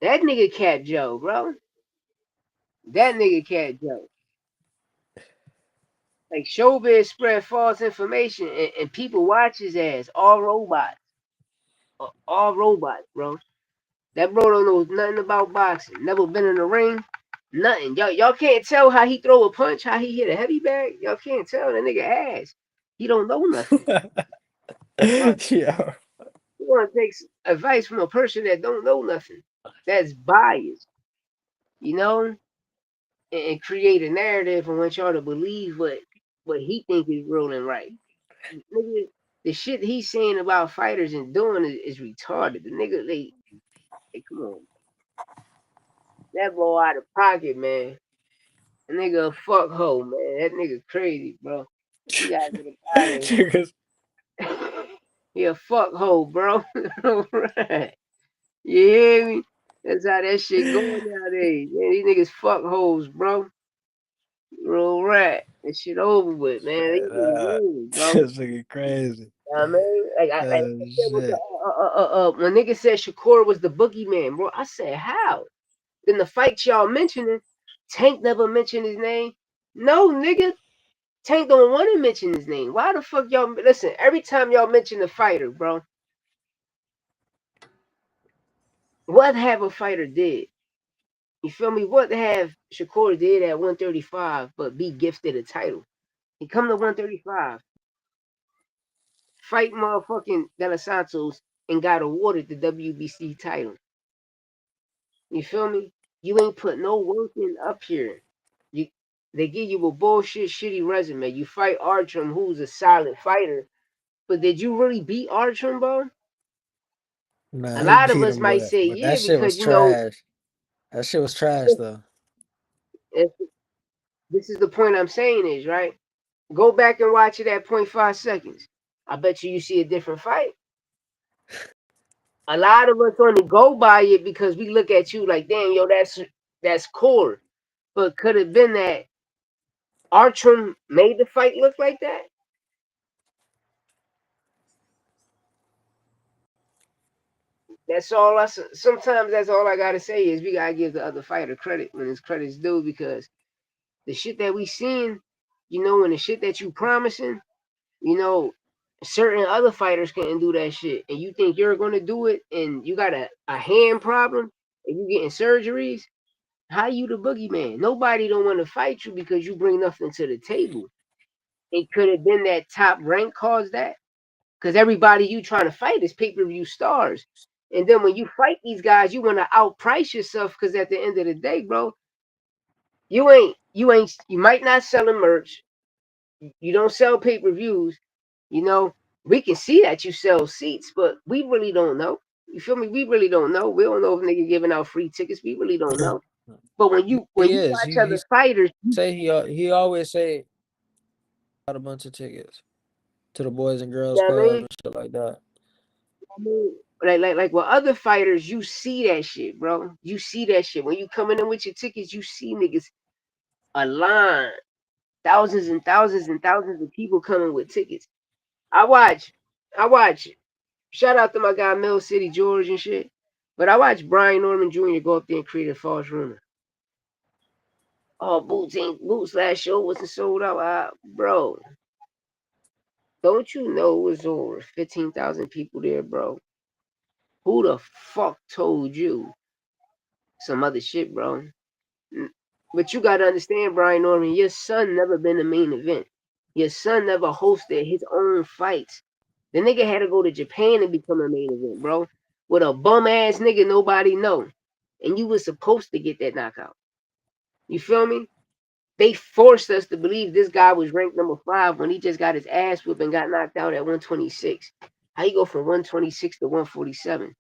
That nigga Cap Joe, bro. That nigga Cap Joe. Like Showbiz spread false information and people watch his ass. All robots. All robots, bro. That bro don't know nothing about boxing. Never been in the ring. Nothing. Y'all can't tell how he throw a punch, how he hit a heavy bag. Y'all can't tell that nigga ass. He don't know nothing. Right. Yeah. You want to take advice from a person that don't know nothing. That's biased, you know, and create a narrative and want y'all to believe what he think is real and right. Nigga, the shit he's saying about fighters and doing is retarded. The nigga, come on, that boy out of pocket, man. That nigga a fuck hoe, man. That nigga crazy, bro. He gotta get out of Niggas- here. He a fuck hoe, bro. Right. You hear me? That's how that shit going nowadays. Man, these niggas fuck hoes, bro. Real rat. That shit over with, man. These niggas lame, bro. this nigga crazy. I mean, like I said with the Shit. when nigga said Shakur was the boogeyman, bro. I said how? Then the fight y'all mentioning, Tank never mentioned his name. No, nigga, Tank don't want to mention his name. Why the fuck y'all listen? Every time y'all mention the fighter, bro, what have a fighter did? You feel me? What have Shakur did at 135 but be gifted a title? He come to 135, fight motherfucking De Los Santos, and got awarded the WBC title. You feel me? You ain't put no work in up here. You They give you a bullshit shitty resume. You fight Archum, who's a solid fighter, but did you really beat Archum, bro? Nah, A he lot of beat us him, might say but yeah that shit because was you know trash. That shit was trash though. if, this is the point I'm saying is right. Go back and watch it at point 0.5 seconds. I bet you see a different fight. A lot of us only go by it because we look at you like, damn, yo, that's core. But could have been that Archum made the fight look like that? That's all. Sometimes that's all I gotta say is we gotta give the other fighter credit when his credit's due because the shit that we seeing, you know, and the shit that you promising, you know, certain other fighters can't do that shit, and you think you're gonna do it, and you got a hand problem, and you getting surgeries. How you the boogeyman? Nobody don't want to fight you because you bring nothing to the table. It could have been that top rank caused that. Because everybody you trying to fight is pay-per-view stars. And then when you fight these guys, you want to outprice yourself because at the end of the day, bro, you might not sell a merch. You don't sell pay-per-views. You know, we can see that you sell seats, but we really don't know. You feel me? We really don't know. We don't know if nigga giving out free tickets. We really don't know. But when He you is. watch He other fighters, he always say got a bunch of tickets to the Boys and you Girls know what I Club mean? and shit like that. Like with other fighters, you see that shit, bro. You see that shit. When you coming in with your tickets, you see niggas a line, thousands and thousands and thousands of people coming with tickets. I watch, I watch. Shout out to my guy Mill City George and shit. But I watched Brian Norman Jr. go up there and create a false rumor. Oh, Boots last show wasn't sold out. Bro, don't you know it was over 15,000 people there, bro? Who the fuck told you some other shit, bro? But you gotta understand, Brian Norman, your son never been the main event. Your son never hosted his own fights. The nigga had to go to Japan to become a main event, bro. With a bum ass nigga nobody know. And you was supposed to get that knockout. You feel me? They forced us to believe this guy was ranked number 5 when he just got his ass whipped and got knocked out at 126. How you go from 126 to 147?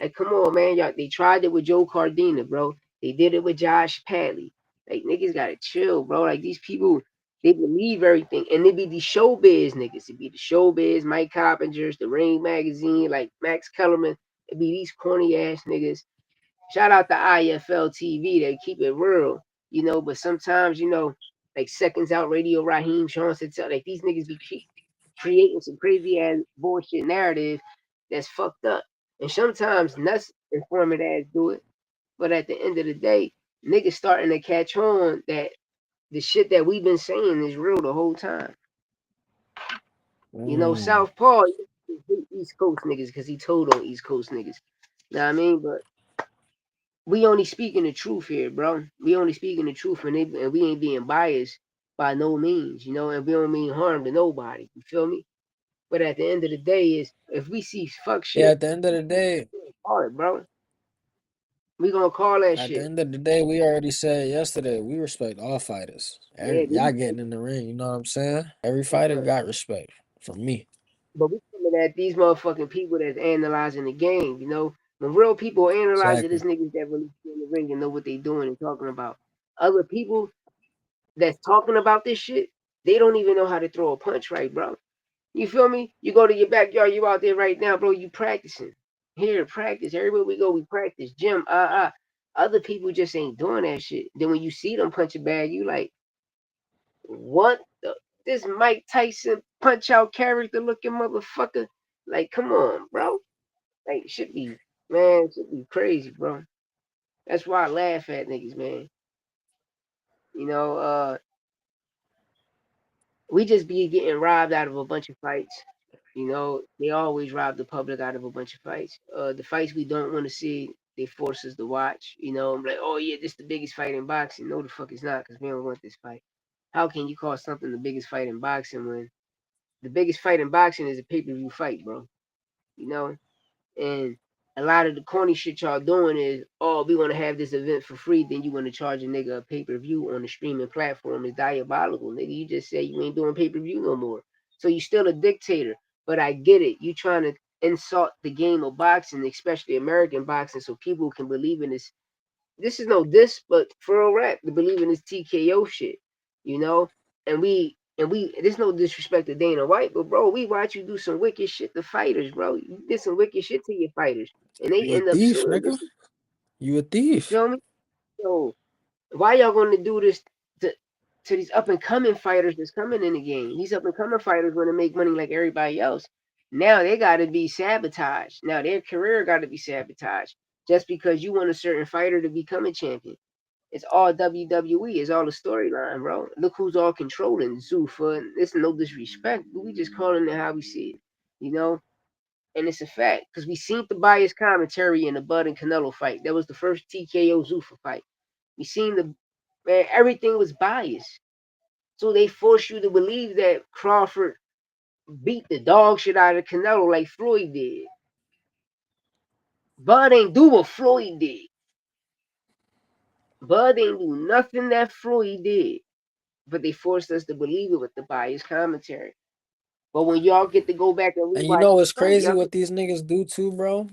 Like, come on, man. Y'all, they tried it with Joe Cardina, bro. They did it with Josh Padley. Like, niggas gotta chill, bro. Like, these people, they believe everything. And they be these showbiz niggas. It be the showbiz, Mike Coppingers, the Ring Magazine, like Max Kellerman. It be these corny ass niggas. Shout out to IFL TV. They keep it real, but sometimes, like Seconds Out Radio, Raheem Sean said, like, these niggas be creating some crazy ass bullshit narrative that's fucked up. And sometimes nuts informant ass do it. But at the end of the day, niggas starting to catch on that the shit that we've been saying is real the whole time. Mm. Southpaw, East Coast niggas because he told on East Coast niggas. You know what I mean? But we only speaking the truth here, bro. We only speaking the truth, and we ain't being biased by no means, and we don't mean harm to nobody. You feel me? But at the end of the day, is if we see fuck Yeah, shit, at the end of the day, call it, bro. We gonna call that at the shit. end of the day, we already said yesterday, we respect all fighters. Yeah, Y'all getting in the ring, you know what I'm saying? Every fighter but got respect from me. we coming at these motherfucking people that's analyzing the game. When real people analyze it, Exactly. it's niggas that really stay in the ring and know what they doing and talking about. Other people that's talking about this shit, they don't even know how to throw a punch right, bro. You feel me? You go to your backyard, you out there right now, bro. You practicing. Here, practice. Everywhere we go, we practice. Gym, Other people just ain't doing that shit. Then when you see them punch a bag, you like, what the? This Mike Tyson punch out character looking motherfucker. Like, come on, bro. Like, should be crazy, bro. That's why I laugh at niggas, man. You know, uh, we just be getting robbed out of a bunch of fights. They always rob the public out of a bunch of fights. The fights we don't want to see, they force us to watch. I'm like, oh yeah, this is the biggest fight in boxing. No, the fuck it's not, because we don't want this fight. How can you call something the biggest fight in boxing when the biggest fight in boxing is a pay-per-view fight, bro? You know, and a lot of the corny shit y'all doing is, oh, we want to have this event for free, then you want to charge a nigga a pay-per-view on the streaming platform. Is diabolical, nigga. You just say you ain't doing pay-per-view no more. So you still a dictator. But I get it. You trying to insult the game of boxing, especially American boxing, so people can believe in this. This is no this, but for a rap to believe in this TKO shit, you know? And we there's no disrespect to Dana White, but bro, we watch you do some wicked shit to fighters, bro. You did some wicked shit to your fighters. And they You a end up thief, suing. nigga. You a You thief. feel me? So why y'all gonna do this to to these up and coming fighters that's coming in the game? These up and coming fighters want to make money like everybody else. Now they gotta be sabotaged. Now their career gotta be sabotaged just because you want a certain fighter to become a champion. It's all WWE. It's all the storyline, bro. Look who's all controlling Zuffa. It's no disrespect. We just calling it how we see it, you know. And it's a fact because we seen the biased commentary in the Bud and Canelo fight. That was the first TKO Zuffa fight. We seen the man. Everything was biased, so they force you to believe that Crawford beat the dog shit out of Canelo like Floyd did. Bud ain't do what Floyd did. Bud ain't do nothing that Floyd did, but they forced us to believe it with the biased commentary. But when y'all get to go back and And you rewatch know the what's fight, crazy y'all what these niggas do too, bro?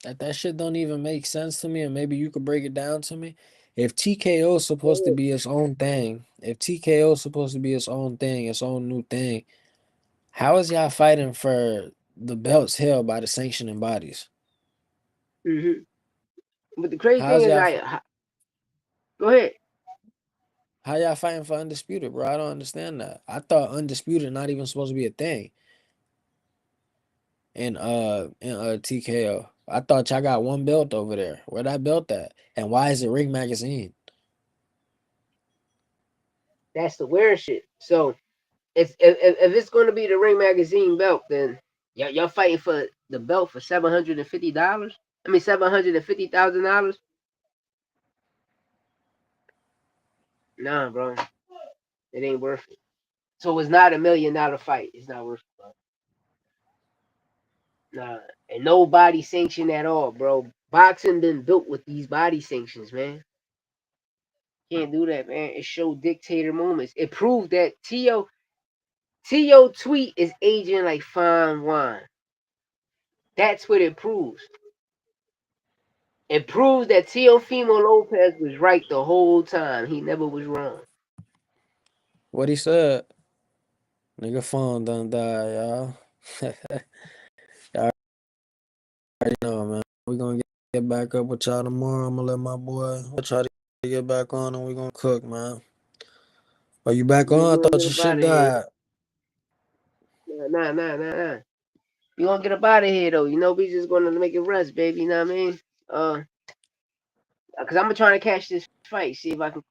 That shit don't even make sense to me, and maybe you could break it down to me. If TKO is supposed to get be its own thing, if TKO is supposed to be its own thing, its own new thing, how is y'all fighting for the belts held by the sanctioning bodies? hmm But the crazy thing How's is, y'all go ahead. how y'all fighting for undisputed, bro? I don't understand that. I thought undisputed not even supposed to be a thing in TKO. I thought y'all got one belt over there. Where that belt at? And why is it Ring Magazine? That's the weird shit. So if it's going to be the Ring Magazine belt, then y'all fighting for the belt for $750. I mean $750,000. Nah, bro, it ain't worth it. So it's not $1 million fight. It's not worth it, bro. Nah, and no body sanction at all, bro. Boxing been built with these body sanctions, man. Can't do that, man. It showed dictator moments. It proved that T.O. tweet is aging like fine wine. That's what it proves. It proves that Teofimo Lopez was right the whole time. He never was wrong. What he said? Nigga phone done died, y'all. Y'all already know, man. We gonna get back up with y'all tomorrow. I'm gonna let my boy we'll try to get back on and we gonna cook, man. Are you back We on? I gonna thought get your up out shit of here. died. Nah. We gonna get up out of here though. You know, we just gonna make it rest, baby. You know what I mean? Cause I'm trying to catch this fight, see if I can,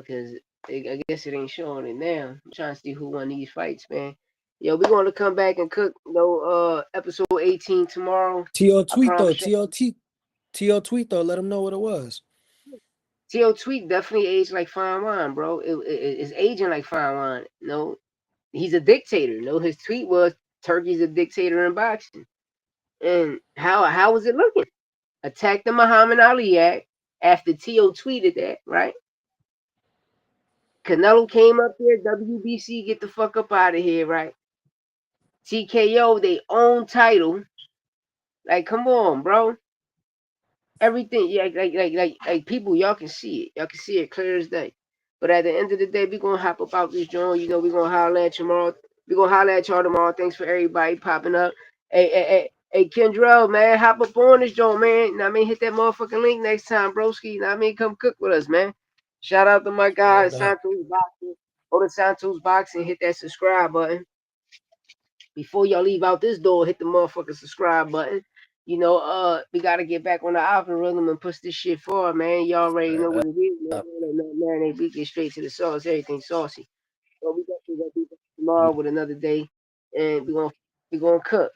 cause I guess it ain't showing it now. I'm trying to see who won these fights, man. Yo, we gonna come back and cook, episode 18 tomorrow. T.O. I tweet though. promise you. T.O. tweet though. Let him know what it was. T.O. Tweet definitely aged like fine wine, bro. It's aging like fine wine. No, he's a dictator. No, his tweet was Turkey's a dictator in boxing. And how was it looking? Attack the Muhammad Ali Act after T.O. tweeted that, right? Canelo came up there, WBC, get the fuck up out of here, right? TKO, they own title. Like, come on, bro. Everything, yeah, like people, y'all can see it. Y'all can see it clear as day. But at the end of the day, we gonna hop up out this joint. We gonna holler at you tomorrow. We gonna holler at y'all tomorrow. Thanks for everybody popping up. Hey, Kendrell, man, hop up on this joint, man. You know what I mean? Hit that motherfucking link next time, broski. You know what I mean? Come cook with us, man. Shout out to my guy, Word up. Santos Boxing. Go to Santos Boxing, hit that subscribe button. Before y'all leave out this door, hit the motherfucking subscribe button. We gotta get back on the algorithm and push this shit forward, man. Y'all already know Word what it is, up. man. We get straight to the sauce, everything saucy. So we definitely gonna be back tomorrow with another day, and we gonna cook.